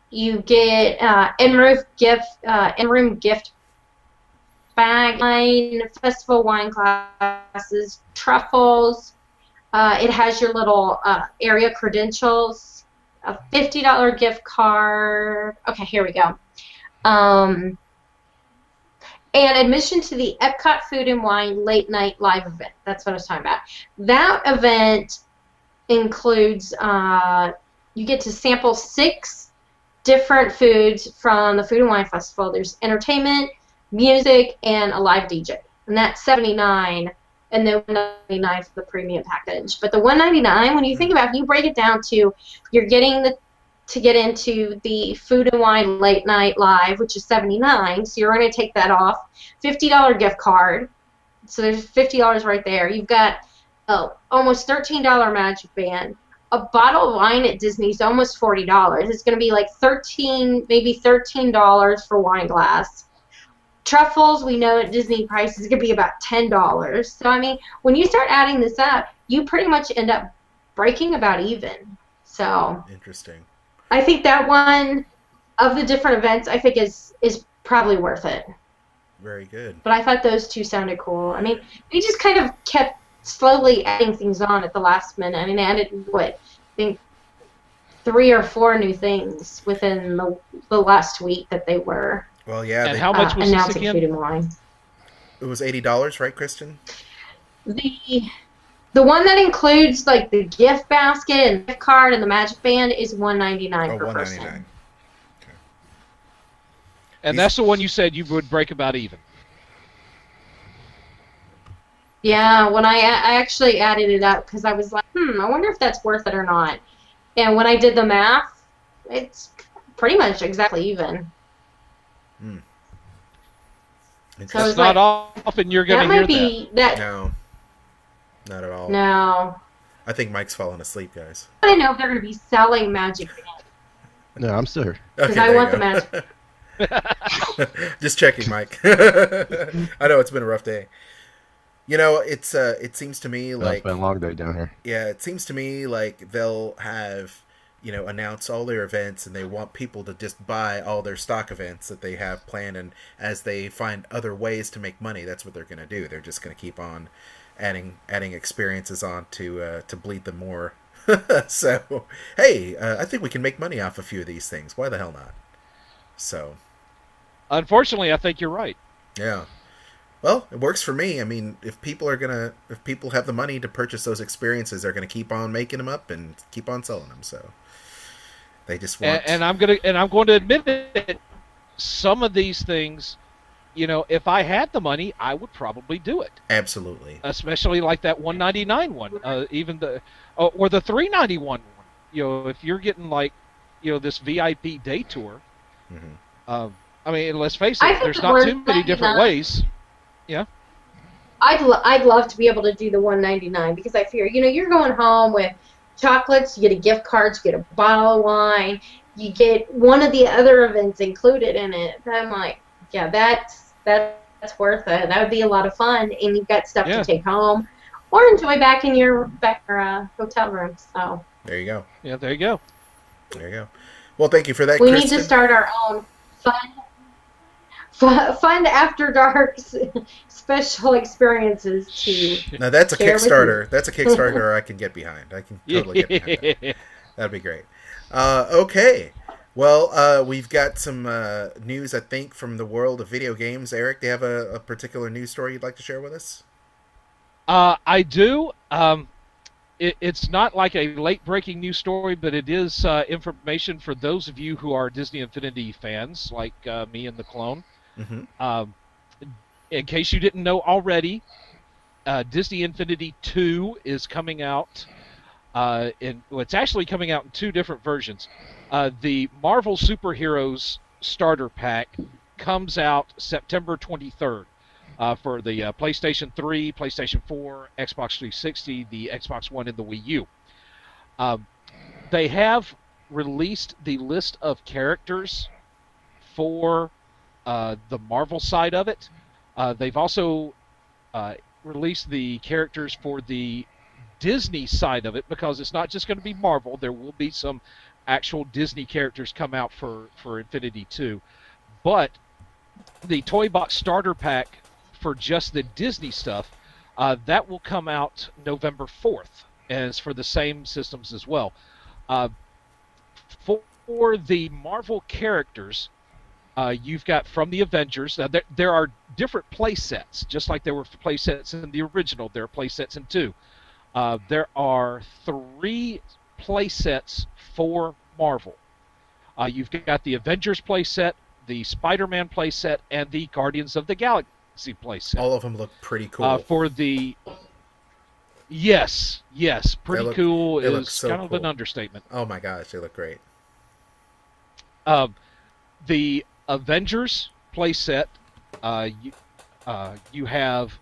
You get in-room gift bag, wine, festival wine glasses, truffles. It has your little area credentials, a $50 gift card. Okay, here we go. And admission to the Epcot Food and Wine Late Night Live event. That's what I was talking about. That event includes, you get to sample 6 different foods from the Food and Wine Festival. There's entertainment, music, and a live DJ. And that's $79, and then $199 for the premium package. But the $199, when you think about it, you break it down to, you're getting to get into the Food and Wine Late Night Live, which is $79. So you're going to take that off. $50 gift card. So there's $50 right there. You've got almost $13 Magic Band. A bottle of wine at Disney is almost $40. It's going to be like maybe $13 for wine glass. Truffles, we know at Disney prices is going to be about $10. So, I mean, when you start adding this up, you pretty much end up breaking about even. So interesting. I think that one of the different events, I think is probably worth it. Very good. But I thought those two sounded cool. I mean, they just kind of kept slowly adding things on at the last minute. I mean, they added, I think 3 or 4 new things within the last week that they were. Well, yeah. And how much was this again? Food and Wine. It was $80, right, Kristen? The one that includes like the gift basket and the gift card and the Magic Band is $199 per person. $199. Okay. And that's the one you said you would break about even. Yeah, when I actually added it up because I was like, I wonder if that's worth it or not. And when I did the math, it's pretty much exactly even. So it's not often you're going to hear that. No, not at all. No. I think Mike's falling asleep, guys. I don't know if they're going to be selling Magic Band. No, I'm still here. Because I want the Magic. Just checking, Mike. I know it's been a rough day. You know, it seems to me like it's been a long day down here. Yeah, it seems to me like they'll have, announce all their events, and they want people to just buy all their stock events that they have planned, and as they find other ways to make money, that's what they're going to do. They're just going to keep on adding experiences on to bleed them more. So, hey, I think we can make money off a few of these things. Why the hell not? So, unfortunately, I think you're right. Yeah. Well, it works for me. I mean, if people have the money to purchase those experiences, they're going to keep on making them up and keep on selling them. So they just want. And I'm going to admit it. Some of these things, if I had the money, I would probably do it. Absolutely. Especially like that $199 one, even or the $391 one. If you're getting like, this VIP day tour. Mm-hmm. I mean, let's face it. There's not too many different ways. Yeah. I'd love to be able to do the $199 because I fear, you're going home with chocolates, you get a gift card, you get a bottle of wine, you get one of the other events included in it. I'm like, yeah, that's worth it. That would be a lot of fun, and you've got stuff to take home or enjoy back in your hotel room. So there you go. Yeah, there you go. There you go. Well, thank you for that. We Kristen. need to start our own fun after dark special experiences to. Now that's a Kickstarter. That's a Kickstarter I can get behind. I can totally get behind that. That'd be great. Okay. Well, we've got some news, I think, from the world of video games. Eric, do you have a particular news story you'd like to share with us? I do. It's not like a late-breaking news story, but it is information for those of you who are Disney Infinity fans, like me and the clone. Mm-hmm. In case you didn't know already, Disney Infinity 2 is coming out. It's actually coming out in 2 different versions. The Marvel Superheroes Starter Pack comes out September 23rd for the PlayStation 3, PlayStation 4, Xbox 360, the Xbox One, and the Wii U. They have released the list of characters for the Marvel side of it. They've also released the characters for the Disney side of it, because it's not just going to be Marvel. There will be some actual Disney characters come out for Infinity 2. But the Toy Box Starter Pack for just the Disney stuff, that will come out November 4th, and it's for the same systems as well. For the Marvel characters, you've got from the Avengers. Now, there are different play sets, just like there were play sets in the original. There are play sets in 2. There are 3 play sets for Marvel. You've got the Avengers play set, the Spider-Man play set, and the Guardians of the Galaxy play set. All of them look pretty cool. For the yes, pretty cool is kind of an understatement. Oh my gosh, they look great. The Avengers playset, you have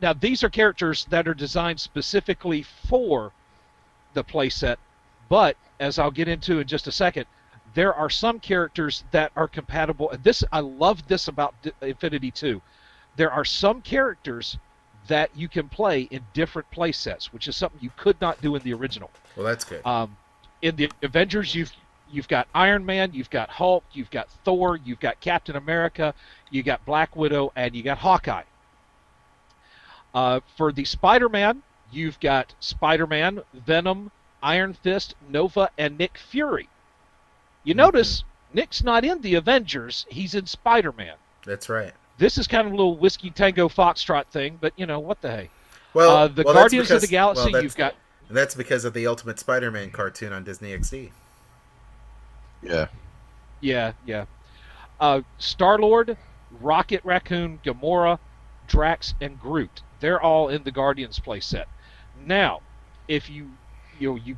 now these are characters that are designed specifically for the playset, but as I'll get into in just a second, there are some characters that are compatible. And I love this about Infinity 2. There are some characters that you can play in different playsets, which is something you could not do in the original. Well, that's good. In the Avengers, you've got Iron Man, you've got Hulk, you've got Thor, you've got Captain America, you got Black Widow, and you got Hawkeye. For the Spider-Man, you've got Spider-Man, Venom, Iron Fist, Nova, and Nick Fury. You notice Nick's not in the Avengers, he's in Spider-Man. That's right. This is kind of a little Whiskey Tango Foxtrot thing, but what the hey. Well, the Guardians of the Galaxy, you've got... That's because of the Ultimate Spider-Man cartoon on Disney XD. Yeah. Yeah. Star-Lord, Rocket Raccoon, Gamora, Drax, and Groot. They're all in the Guardians playset. Now, if you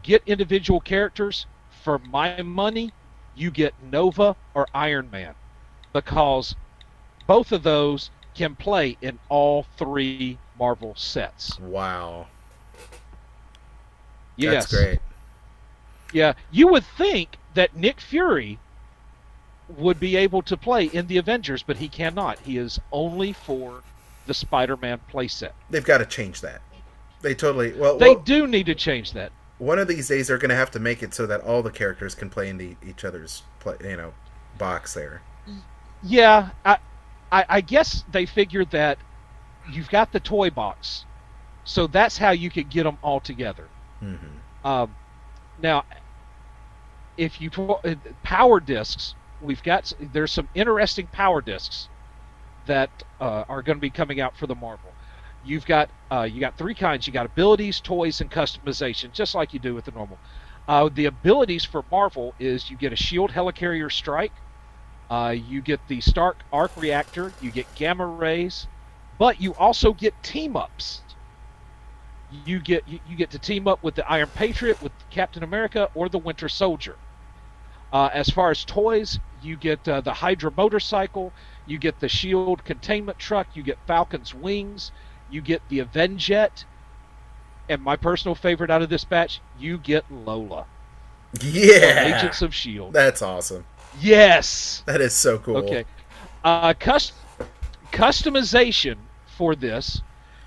get individual characters, for my money, you get Nova or Iron Man, because both of those can play in all 3 Marvel sets. Wow. Yes. That's great. Yeah, you would think that Nick Fury would be able to play in the Avengers, but he cannot. He is only for the Spider-Man playset. They've got to change that. They do need to change that. One of these days, they're going to have to make it so that all the characters can play in each other's box there. Yeah, I guess they figured that you've got the toy box, so that's how you could get them all together. Mm-hmm. Now, if you power discs, there's some interesting power discs that are going to be coming out for the Marvel. You got 3 kinds. You got abilities, toys, and customization, just like you do with the normal. The abilities for Marvel is you get a shield helicarrier strike, you get the Stark arc reactor, you get gamma rays, but you also get team ups. You get to team up with the Iron Patriot, with Captain America, or the Winter Soldier. As far as toys, you get the Hydra motorcycle, you get the Shield containment truck, you get Falcon's wings, you get the Avenjet, and my personal favorite out of this batch, you get Lola. Yeah! Agents of S.H.I.E.L.D. That's awesome. Yes! That is so cool. Okay. Customization for this,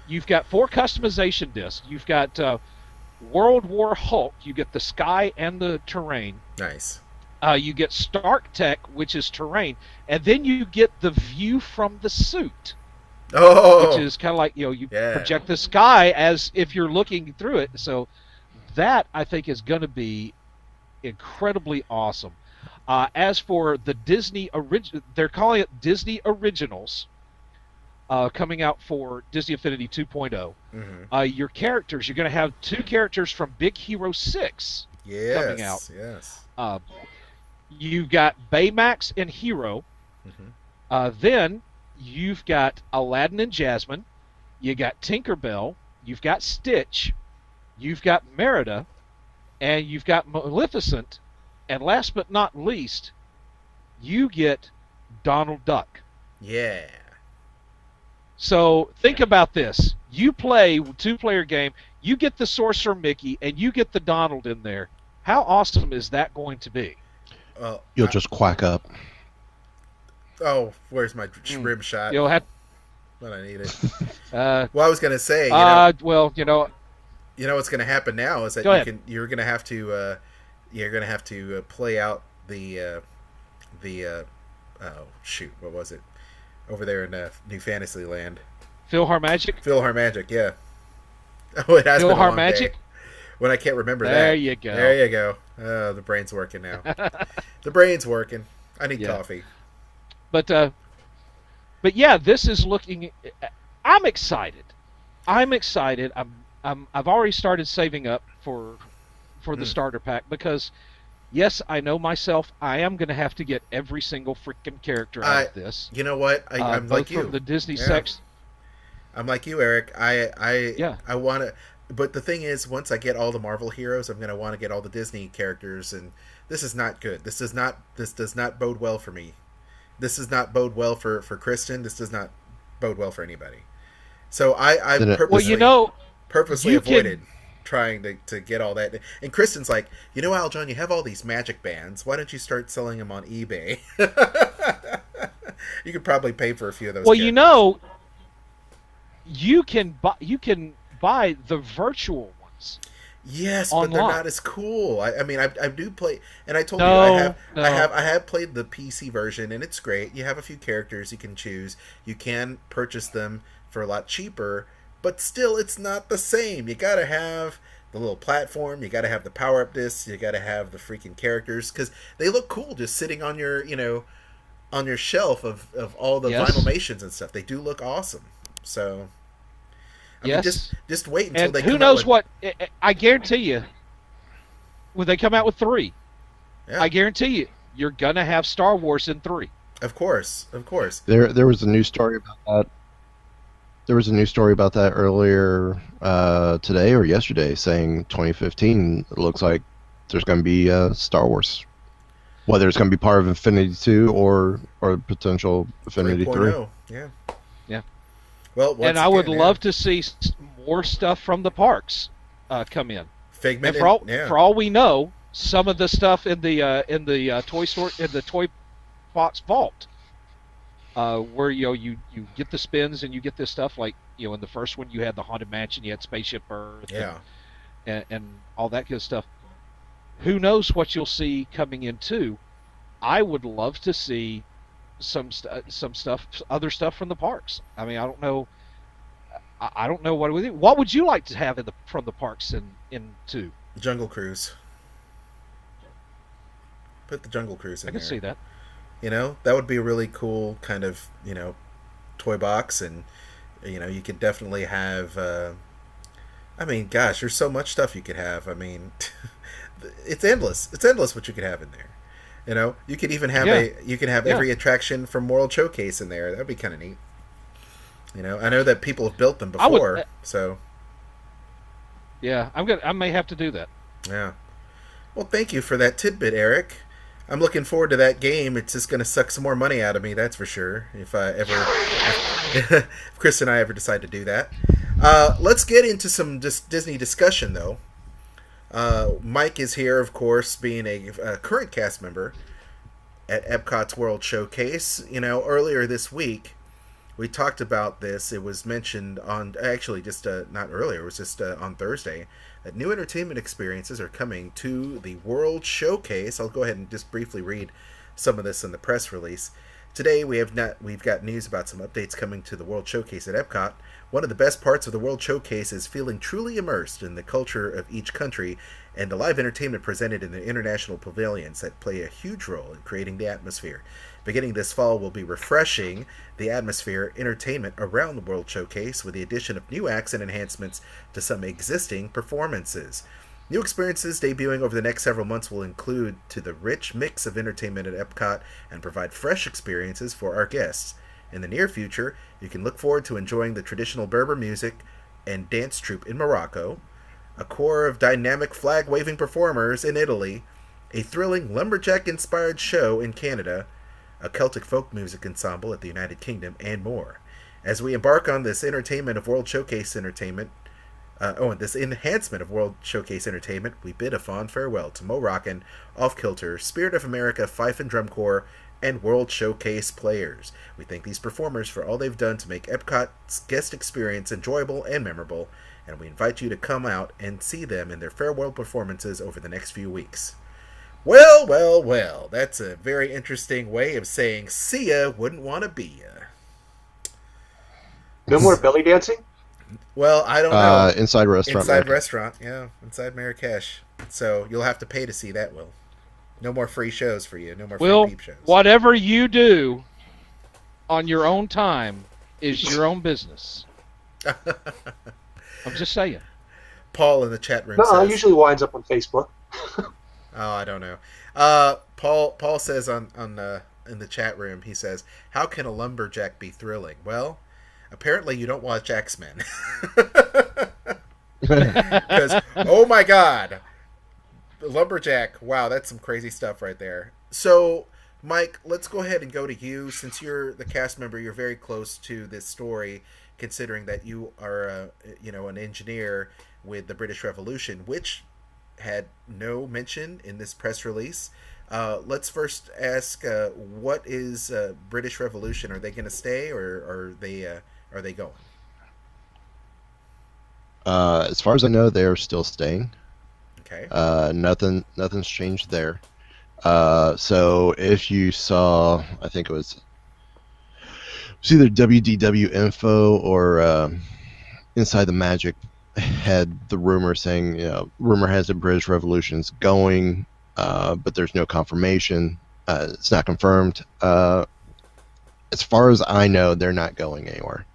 you've got 4 customization discs. You've got World War Hulk, you get the sky and the terrain. Nice. You get Stark Tech, which is terrain, and then you get the view from the suit. Oh, which is kind of like, you project the sky as if you're looking through it. So that, I think, is going to be incredibly awesome. As for the Disney they're calling it Disney Originals, coming out for Disney Infinity 2.0. Mm-hmm. Your characters, you're going to have 2 characters from Big Hero 6 coming out. Yes. You've got Baymax and Hero. Mm-hmm. Then you've got Aladdin and Jasmine, you got Tinkerbell, you've got Stitch, you've got Merida, and you've got Maleficent, and last but not least, you get Donald Duck. Yeah. So think about this. You play a 2-player game, you get the Sorcerer Mickey, and you get the Donald in there. How awesome is that going to be? You'll just quack up. Oh, where's my rim shot? You'll have. When I need it. Well, I was gonna say. Well, you know what's gonna happen now is that you're gonna have to play out the oh shoot, what was it? Over there in New Fantasyland. PhilharMagic, yeah. Oh, it has been a long PhilharMagic. day. When I can't remember there you go. There you go. Oh, the brain's working now. The brain's working. I need coffee. But yeah, this is looking. I'm excited. I've already started saving up for the starter pack because, yes, I know myself. I am going to have to get every single freaking character out of this. You know what? I'm like you. From the Disney section. I'm like you, Eric. I want to. But the thing is, once I get all the Marvel heroes, I'm going to want to get all the Disney characters and this is not good. This does not bode well for me. This does not bode well for Kristen. This does not bode well for anybody. So I purposely avoided trying to get all that. And Kristen's like, Aljon, you have all these magic bands. Why don't you start selling them on eBay? You could probably pay for a few of those. Well, characters. You can buy the virtual ones. Yes, online. But they're not as cool. I mean, I do play, and I told you I have played the PC version, and it's great. You have a few characters you can choose. You can purchase them for a lot cheaper, but still, it's not the same. You gotta have the little platform. You gotta have the power up discs. You gotta have the freaking characters because they look cool just sitting on your on your shelf of all the Vinylmations and stuff. They do look awesome. So. I mean, just wait until they come out. Who knows what? I guarantee you, when they come out with 3, I guarantee you're gonna have Star Wars in 3. Of course. There was a new story about that. There was a new story about that earlier today or yesterday, saying 2015 it looks like there's going to be Star Wars, whether it's going to be part of Infinity 2 or potential Infinity 3. Yeah. Well, and I would love to see more stuff from the parks come in. Figment, and for all we know, some of the stuff in the toy store, in the toy box vault, where you get the spins and you get this stuff like in the first one you had the Haunted Mansion, you had Spaceship Earth, and all that good stuff. Who knows what you'll see coming in too? I would love to see some stuff, other stuff from the parks. I mean, I don't know what would you like to have from the parks in 2? Jungle Cruise. Put the Jungle Cruise in there. I can see that. That would be a really cool kind of toy box, and you could definitely have. I mean, gosh, there's so much stuff you could have. I mean, it's endless. It's endless what you could have in there. You could even have every attraction from World Showcase in there. That'd be kind of neat. I know that people have built them before, so. Yeah, I may have to do that. Yeah. Well, thank you for that tidbit, Eric. I'm looking forward to that game. It's just going to suck some more money out of me, that's for sure. If Chris and I ever decide to do that. Let's get into some Disney discussion, though. Mike is here, of course, being a current cast member at Epcot's World Showcase. Earlier this week, we talked about this. It was mentioned on, actually, just not earlier, it was just on Thursday, that new entertainment experiences are coming to the World Showcase. I'll go ahead and just briefly read some of this in the press release. Today, we've got news about some updates coming to the World Showcase at Epcot. One of the best parts of the World Showcase is feeling truly immersed in the culture of each country and the live entertainment presented in the international pavilions that play a huge role in creating the atmosphere. Beginning this fall, we'll be refreshing the atmosphere entertainment around the World Showcase with the addition of new acts and enhancements to some existing performances. New experiences debuting over the next several months will include to the rich mix of entertainment at Epcot and provide fresh experiences for our guests. In the near future, you can look forward to enjoying the traditional Berber music and dance troupe in Morocco, a corps of dynamic flag-waving performers in Italy, a thrilling lumberjack-inspired show in Canada, a Celtic folk music ensemble at the United Kingdom, and more. As we embark on this entertainment of World Showcase entertainment, this enhancement of World Showcase entertainment, we bid a fond farewell to Mo Rockin', Off Kilter, Spirit of America, Fife and Drum Corps, and World Showcase players. We thank these performers for all they've done to make Epcot's guest experience enjoyable and memorable, and we invite you to come out and see them in their farewell performances over the next few weeks. Well, well, well, that's a very interesting way of saying see ya, wouldn't want to be ya. No more belly dancing? Well, I don't know. Inside restaurant. Inside restaurant, yeah. Inside Marrakesh. So you'll have to pay to see that, Will. No more free shows for you. No more free peep shows. Whatever you do on your own time is your own business. I'm just saying. Paul in the chat room says... it usually winds up on Facebook. Oh, I don't know. Paul says on in the chat room, he says, how can a lumberjack be thrilling? Well, apparently you don't watch X-Men. Because, oh my God, Lumberjack. Wow, that's some crazy stuff right there. So, Mike, let's go ahead and go to you. Since you're the cast member, you're very close to this story, considering that you are, an engineer with the British Revolution, which had no mention in this press release. Let's first ask, what is British Revolution? Are they going to stay, or are they going? As far as I know, they're still staying. Okay. Nothing's changed there. So if you saw, I think it was either WDW Info or Inside the Magic had the rumor saying, rumor has it British Revolution's going, but there's no confirmation. It's not confirmed. As far as I know, they're not going anywhere.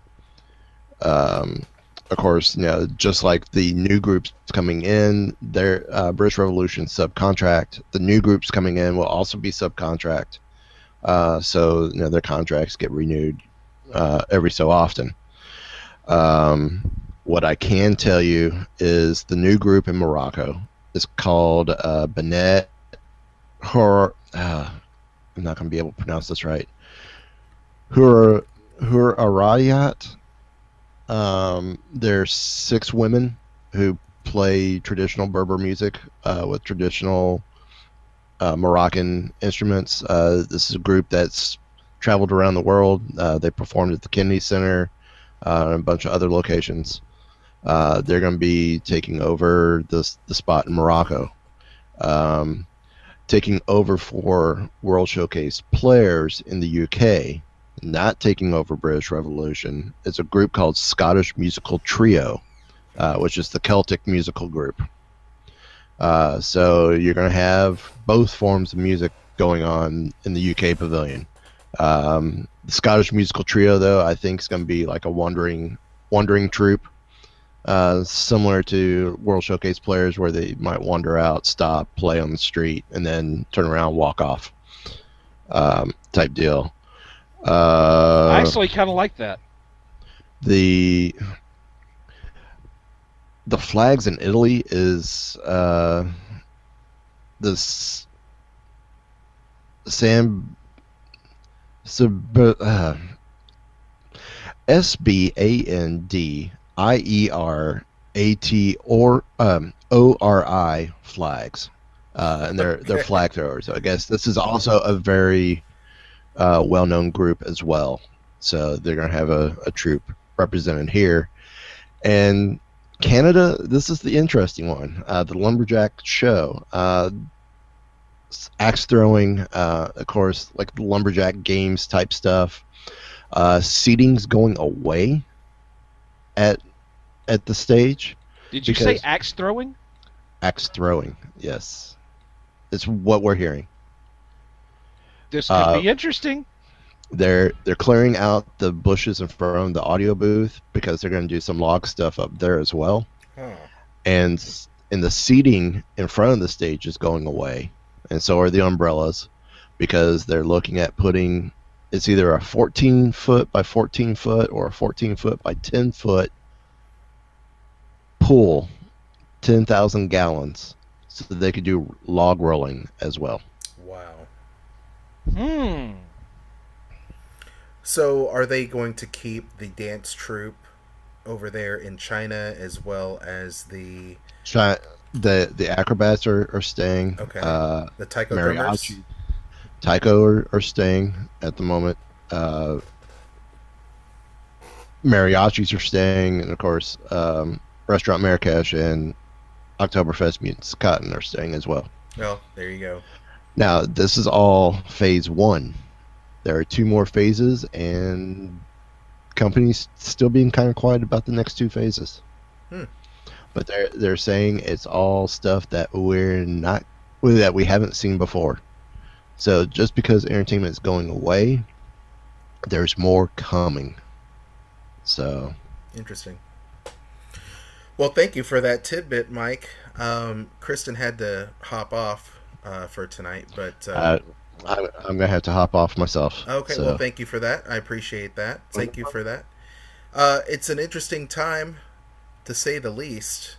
Of course, just like the new groups coming in, their British Revolution subcontract. The new groups coming in will also be subcontract. So their contracts get renewed every so often. What I can tell you is the new group in Morocco is called Benet Hur. I'm not going to be able to pronounce this right. Hurariyat. There's 6 women who play traditional Berber music with traditional Moroccan instruments. This is a group that's traveled around the world. They performed at the Kennedy Center and a bunch of other locations. They're going to be taking over the spot in Morocco. Taking over for World Showcase players in the UK. Not taking over British Revolution. It's a group called Scottish Musical Trio, which is the Celtic musical group. So you're going to have both forms of music going on in the UK pavilion. The Scottish Musical Trio, though, I think is going to be like a wandering troupe, similar to World Showcase players, where they might wander out, stop, play on the street, and then turn around, walk off, type deal. I actually kind of like that. The flags in Italy is this SBANDIERAT or ORI flags, and they're flag throwers. So I guess this is also a very well-known group as well. So they're going to have a troupe represented here. And Canada, this is the interesting one. The Lumberjack show. Axe throwing, of course, like the Lumberjack games type stuff. Seating's going away at the stage. Did you say axe throwing? Axe throwing, yes. It's what we're hearing. This could be interesting. They're clearing out the bushes in front of the audio booth because they're going to do some log stuff up there as well. Huh. And the seating in front of the stage is going away, and so are the umbrellas, because they're looking at putting, it's either a 14-foot by 14-foot or a 14-foot by 10-foot pool, 10,000 gallons, so that they could do log rolling as well. Wow. So are they going to keep the dance troupe over there in China as well as the acrobats are staying. Okay. The taiko drummers? Taiko are staying at the moment. Mariachis are staying, and of course Restaurant Marrakesh and Oktoberfest Mutants Cotton are staying as well. Oh, there you go. Now, this is all phase 1. There are 2 more phases, and companies still being kind of quiet about the next 2 phases. But they're saying it's all stuff that we haven't seen before. So just because entertainment is going away, there's more coming. So interesting. Well, thank you for that tidbit, Mike. Kristen had to hop off for tonight, but I'm gonna have to hop off myself. Okay, so. Well, thank you for that. I appreciate that. Thank you for that. It's an interesting time, to say the least,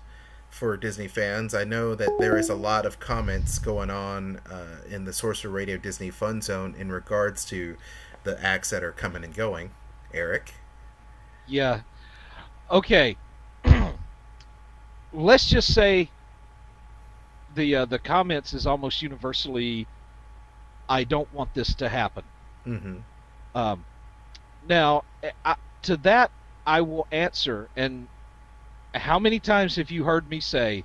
for Disney fans. I know that there is a lot of comments going on in the Sorcerer Radio Disney Fun Zone in regards to the acts that are coming and going. Eric? Yeah. Okay. Let's just say the comments is almost universally, I don't want this to happen. Mm-hmm. Now, to that, I will answer, and how many times have you heard me say,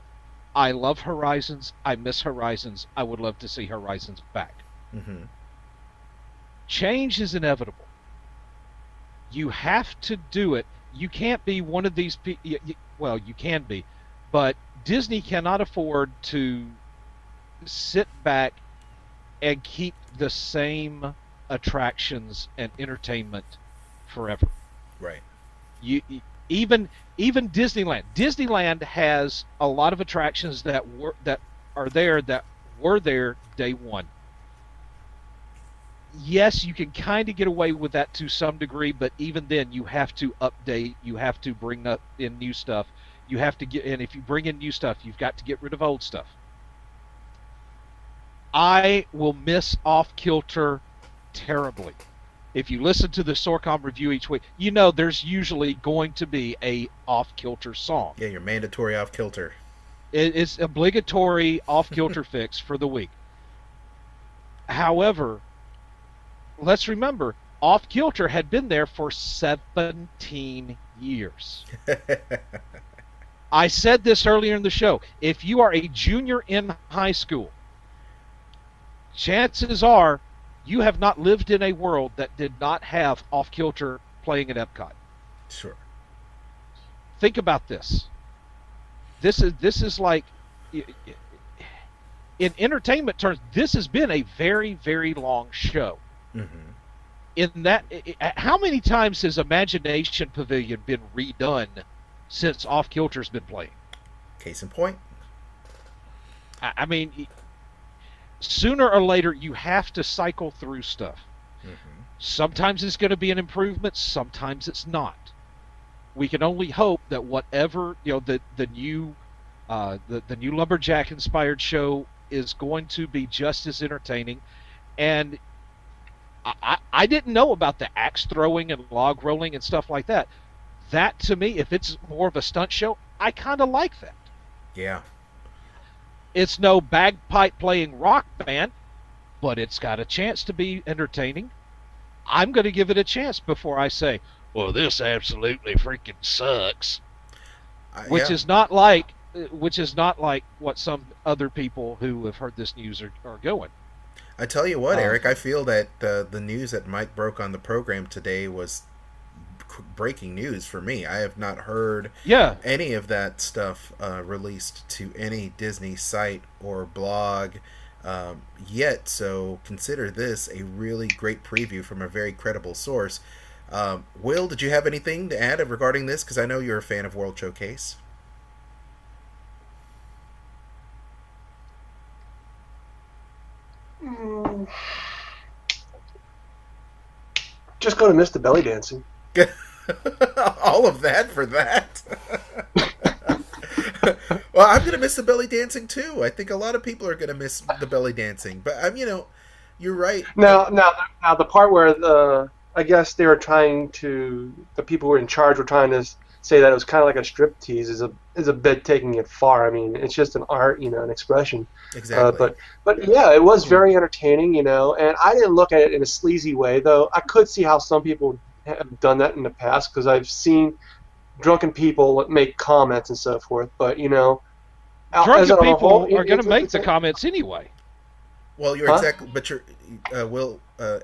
I love Horizons, I miss Horizons, I would love to see Horizons back? Mm-hmm. Change is inevitable. You have to do it. You can't be one of these people, well, you can be, but Disney cannot afford to sit back and keep the same attractions and entertainment forever. Right. Even Disneyland. Disneyland has a lot of attractions that were there day one. Yes, you can kind of get away with that to some degree, but even then you have to update, you have to bring up in new stuff. You have to and if you bring in new stuff, you've got to get rid of old stuff. I will miss Off Kilter terribly. If you listen to the Sorcom review each week, you know there's usually going to be a Off Kilter song. Yeah, your mandatory Off Kilter. It's obligatory Off Kilter fix for the week. However, let's remember, Off Kilter had been there for 17 years. I said this earlier in the show. If you are a junior in high school, chances are you have not lived in a world that did not have Off Kilter playing at Epcot. Sure. Think about this. This is like, in entertainment terms, this has been a very, very long show. Mm-hmm. In that, how many times has Imagination Pavilion been redone since Off Kilter's been playing? Case in point. I mean, sooner or later, you have to cycle through stuff. Mm-hmm. Sometimes it's going to be an improvement. Sometimes it's not. We can only hope that whatever, the new Lumberjack inspired show is going to be just as entertaining. And I didn't know about the axe throwing and log rolling and stuff like that. That, to me, if it's more of a stunt show, I kind of like that. Yeah. It's no bagpipe playing rock band, but it's got a chance to be entertaining. I'm going to give it a chance before I say, well, this absolutely freaking sucks. Which is not like what some other people who have heard this news are going. I tell you what, Eric, I feel that the news that Mike broke on the program today was breaking news for me. I have not heard any of that stuff released to any Disney site or blog yet, so consider this a really great preview from a very credible source. Will, did you have anything to add regarding this? Because I know you're a fan of World Showcase. Just going to miss the belly dancing. All of that for that. Well, I'm going to miss the belly dancing too. I think a lot of people are going to miss the belly dancing. But you're right. Now, the part where I guess they were trying to, the people who were in charge were trying to say that it was kind of like a strip tease is a bit taking it far. I mean, it's just an art, an expression. Exactly. But yeah, it was very entertaining, and I didn't look at it in a sleazy way, though. I could see how some people have done that in the past because I've seen drunken people make comments and so forth. But drunken people are going to make the comments anyway. Well, you're exactly, but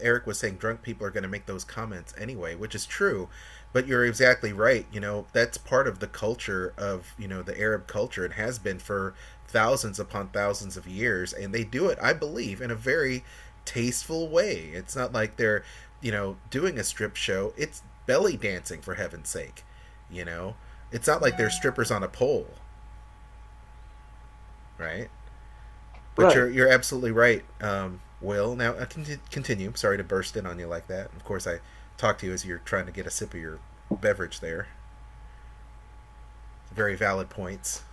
Eric was saying drunk people are going to make those comments anyway, which is true. But you're exactly right. That's part of the culture of, the Arab culture. It has been for thousands upon thousands of years. And they do it, I believe, in a very tasteful way. It's not like they're, doing a strip show. It's belly dancing, for heaven's sake. It's not like they're strippers on a pole. Right? But right. You're absolutely right, Will. Now, continue. I'm sorry to burst in on you like that. Of course, I talk to you as you're trying to get a sip of your beverage there. Very valid points.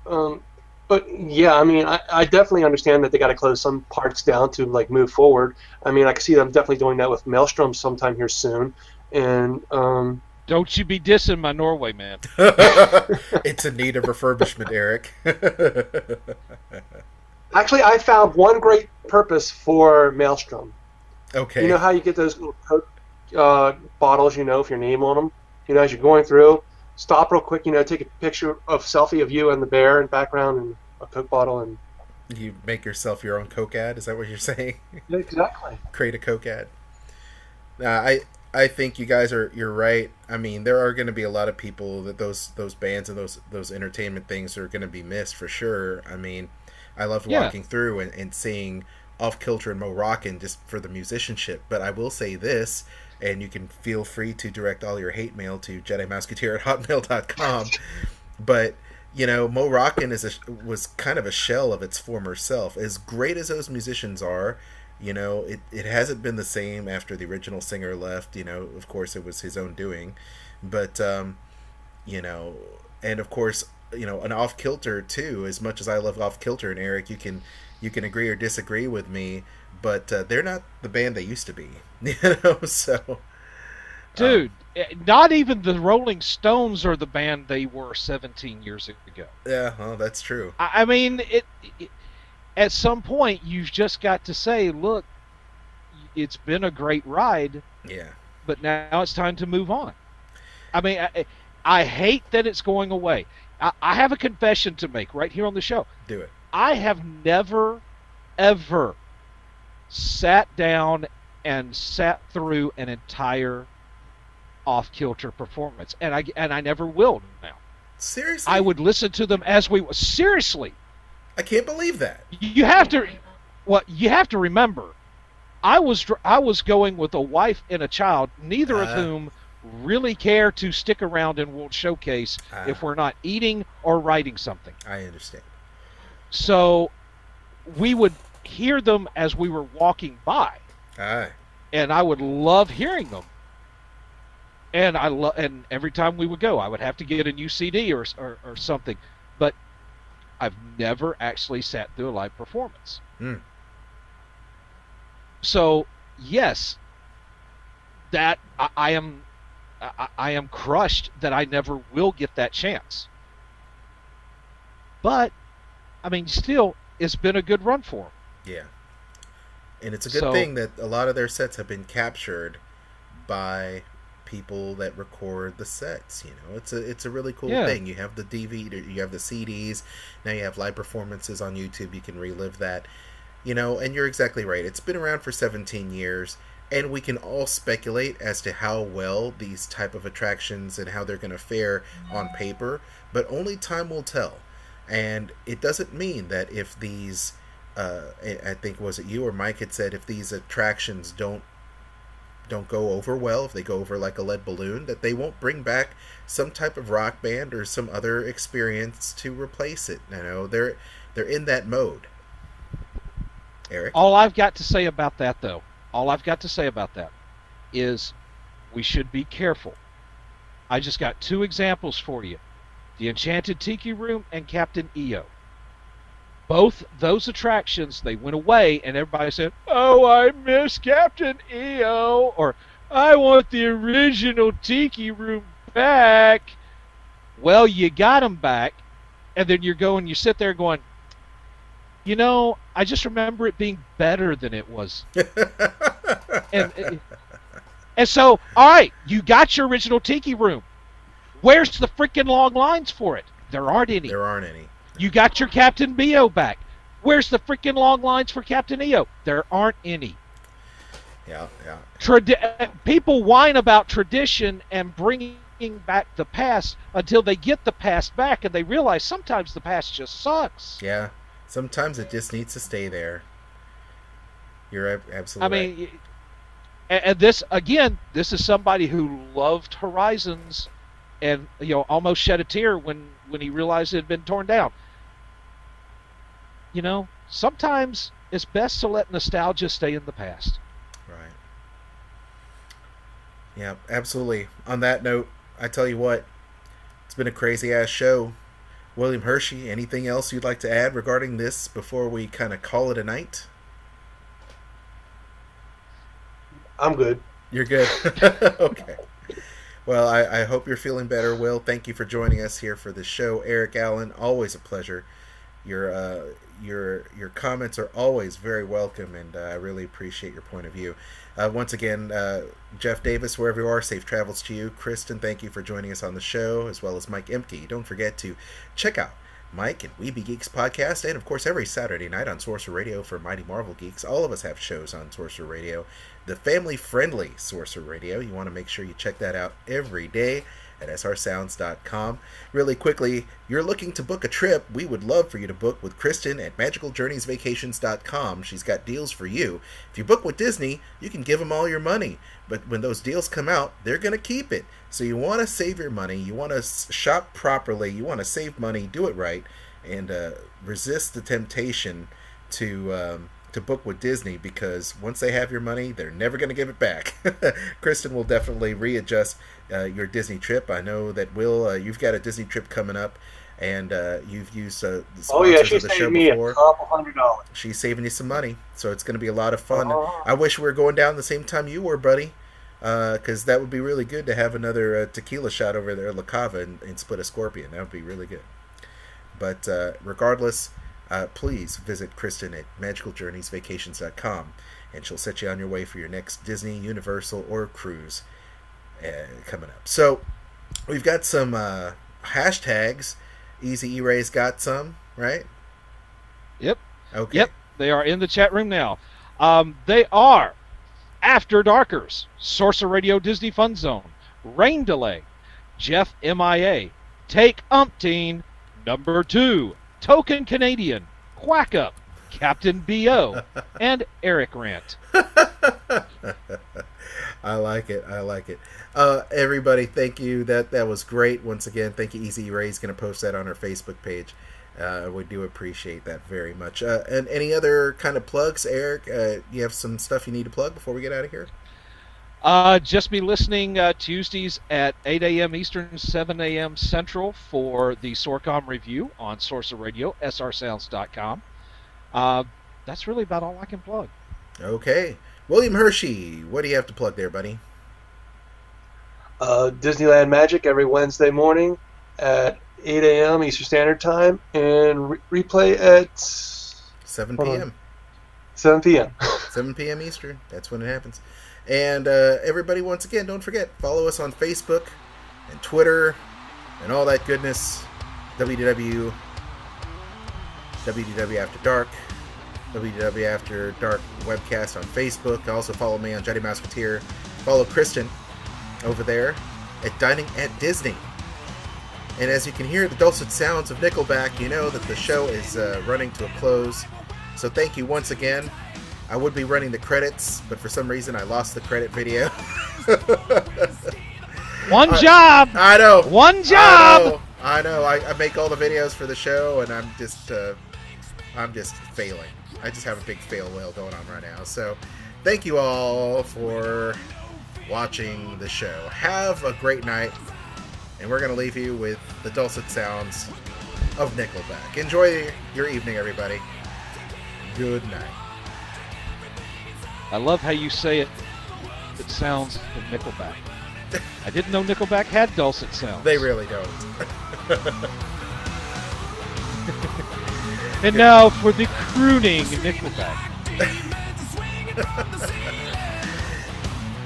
But yeah, I mean, I definitely understand that they got to close some parts down to like move forward. I mean, I can see them definitely doing that with Maelstrom sometime here soon. And Don't you be dissing my Norway man. It's in need of refurbishment, Eric. actually, I found one great purpose for Maelstrom. Okay. You know how you get those little Coke bottles, you know, if your name on them, you know, as you're going through, stop real quick, you know, take a picture of selfie of you and the bear in the background and a Coke bottle, and You make yourself your own Coke ad? Is that what you're saying? exactly. Create a Coke ad. I think you guys you're right. I mean, there are going to be a lot of people that those bands and those entertainment things are going to be missed for sure. I mean, I loved walking through and seeing Off Kilter and Mo Rockin' just for the musicianship. But I will say this, and you can feel free to direct all your hate mail to JediMouseketeer@hotmail.com. But you know, Mo Rockin' was kind of a shell of its former self. As great as those musicians are, you know, it hasn't been the same after the original singer left. You know, of course, it was his own doing. But, you know, and of course, you know, an Off Kilter, too. As much as I love Off Kilter, and Eric, you can agree or disagree with me, but they're not the band they used to be. You know, so... Dude, not even the Rolling Stones are the band they were 17 years ago. Yeah, well, that's true. I mean, at some point, you've just got to say, look, it's been a great ride. Yeah. But now it's time to move on. I mean, I hate that it's going away. I have a confession to make right here on the show. Do it. I have never, ever sat down and sat through an entire Off Kilter performance, and I never will now. Seriously? I would listen to them as we seriously. I can't believe that. You have to remember, I was going with a wife and a child, neither of whom really care to stick around in World Showcase if we're not eating or writing something. I understand. So we would hear them as we were walking by. And I would love hearing them. And and every time we would go, I would have to get a new CD or something. But I've never actually sat through a live performance. So yes, that I am crushed that I never will get that chance. But I mean, still, it's been a good run for them. Yeah, and it's a good thing that a lot of their sets have been captured by people that record the sets. You know, it's a really cool thing. You have the DVD, you have the CDs, now you have live performances on YouTube. You can relive that, you know. And you're exactly right, it's been around for 17 years, and we can all speculate as to how well these type of attractions and how they're going to fare on paper, but only time will tell. And it doesn't mean that if these I think, was it you or Mike had said, if these attractions don't go over well, if they go over like a lead balloon, that they won't bring back some type of rock band or some other experience to replace it. You know, they're in that mode. Eric? All I've got to say about that is we should be careful. I just got two examples for you. The Enchanted Tiki Room and Captain EO. Both those attractions, they went away, and everybody said, "Oh, I miss Captain EO," or "I want the original Tiki Room back." Well, you got them back, and then you sit there going, you know, I just remember it being better than it was. and so, all right, you got your original Tiki Room. Where's the freaking long lines for it? There aren't any. You got your Captain EO back. Where's the freaking long lines for Captain EO? There aren't any. Yeah. People whine about tradition and bringing back the past until they get the past back, and they realize sometimes the past just sucks. Yeah, sometimes it just needs to stay there. You're absolutely right. I mean, and this is somebody who loved Horizons, and almost shed a tear when he realized it had been torn down. You know, sometimes it's best to let nostalgia stay in the past. Right. Yeah, absolutely. On that note, I tell you what, it's been a crazy ass show. William Hershey, anything else you'd like to add regarding this before we kind of call it a night? I'm good. You're good. Okay. Well, I hope you're feeling better, Will. Thank you for joining us here for the show. Eric Allen, always a pleasure. Your comments are always very welcome, and I really appreciate your point of view. Once again, Jeff Davis, wherever you are, safe travels to you. Kristen, thank you for joining us on the show, as well as Mike Emke. Don't forget to check out Mike and WeBeGeeks Podcast, and of course every Saturday night on Sorcerer Radio for Mighty Marvel Geeks. All of us have shows on Sorcerer Radio, the family-friendly Sorcerer Radio. You want to make sure you check that out every day at srsounds.com. Really quickly, you're looking to book a trip, we would love for you to book with Kristen at magicaljourneysvacations.com. She's got deals for you. If you book with Disney, you can give them all your money, but when those deals come out, they're going to keep it. So you want to save your money, you want to shop properly, you want to save money, do it right, and resist the temptation to book with Disney, because once they have your money, they're never going to give it back. Kristen will definitely readjust your Disney trip. I know that Will, you've got a Disney trip coming up, and you've used the sponsors of the show before. A couple $100. She's saving you some money, so it's going to be a lot of fun. I wish we were going down the same time you were, buddy, because that would be really good to have another tequila shot over there, La Cava, and split a scorpion. That would be really good. But regardless, please visit Kristen at magicaljourneysvacations.com, and she'll set you on your way for your next Disney, Universal, or cruise coming up. So we've got some hashtags. Easy E-Ray's got some, right? Yep. Okay. Yep. They are in the chat room now. They are After Darkers, Sorcerer Radio Disney Fun Zone, Rain Delay, Jeff MIA, Take Umpteen, Number 2, Token Canadian, Quack Up, Captain B.O., and Eric Rant. I like it. Everybody, thank you. That was great. Once again, thank you, Easy Ray's going to post that on our Facebook page. We do appreciate that very much. And any other kind of plugs, Eric? You have some stuff you need to plug before we get out of here? Just be listening Tuesdays at 8 a.m. Eastern, 7 a.m. Central for the Sorcom review on Sorcerer Radio, srsounds.com. That's really about all I can plug. Okay. William Hershey, what do you have to plug there, buddy? Disneyland Magic every Wednesday morning at 8 a.m. Eastern Standard Time, and replay at 7 p.m. 7 p.m. 7 p.m. Eastern. That's when it happens. And everybody, once again, don't forget, follow us on Facebook and Twitter and all that goodness. WDW After Dark, WDW After Dark webcast on Facebook. Also follow me on Jetty Musketeer. Follow Kristen over there at Dining at Disney. And as you can hear the dulcet sounds of Nickelback, you know that the show is running to a close. So thank you once again. I would be running the credits, but for some reason I lost the credit video. One job! I know. One job! I know. I make all the videos for the show, and I'm just failing. I just have a big fail whale going on right now. So thank you all for watching the show. Have a great night, and we're going to leave you with the dulcet sounds of Nickelback. Enjoy your evening, everybody. Good night. I love how you say it. It sounds of Nickelback. I didn't know Nickelback had dulcet sounds. They really don't. And now for the crooning Nickelback.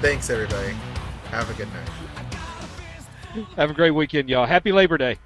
Thanks, everybody. Have a good night. Have a great weekend, y'all. Happy Labor Day.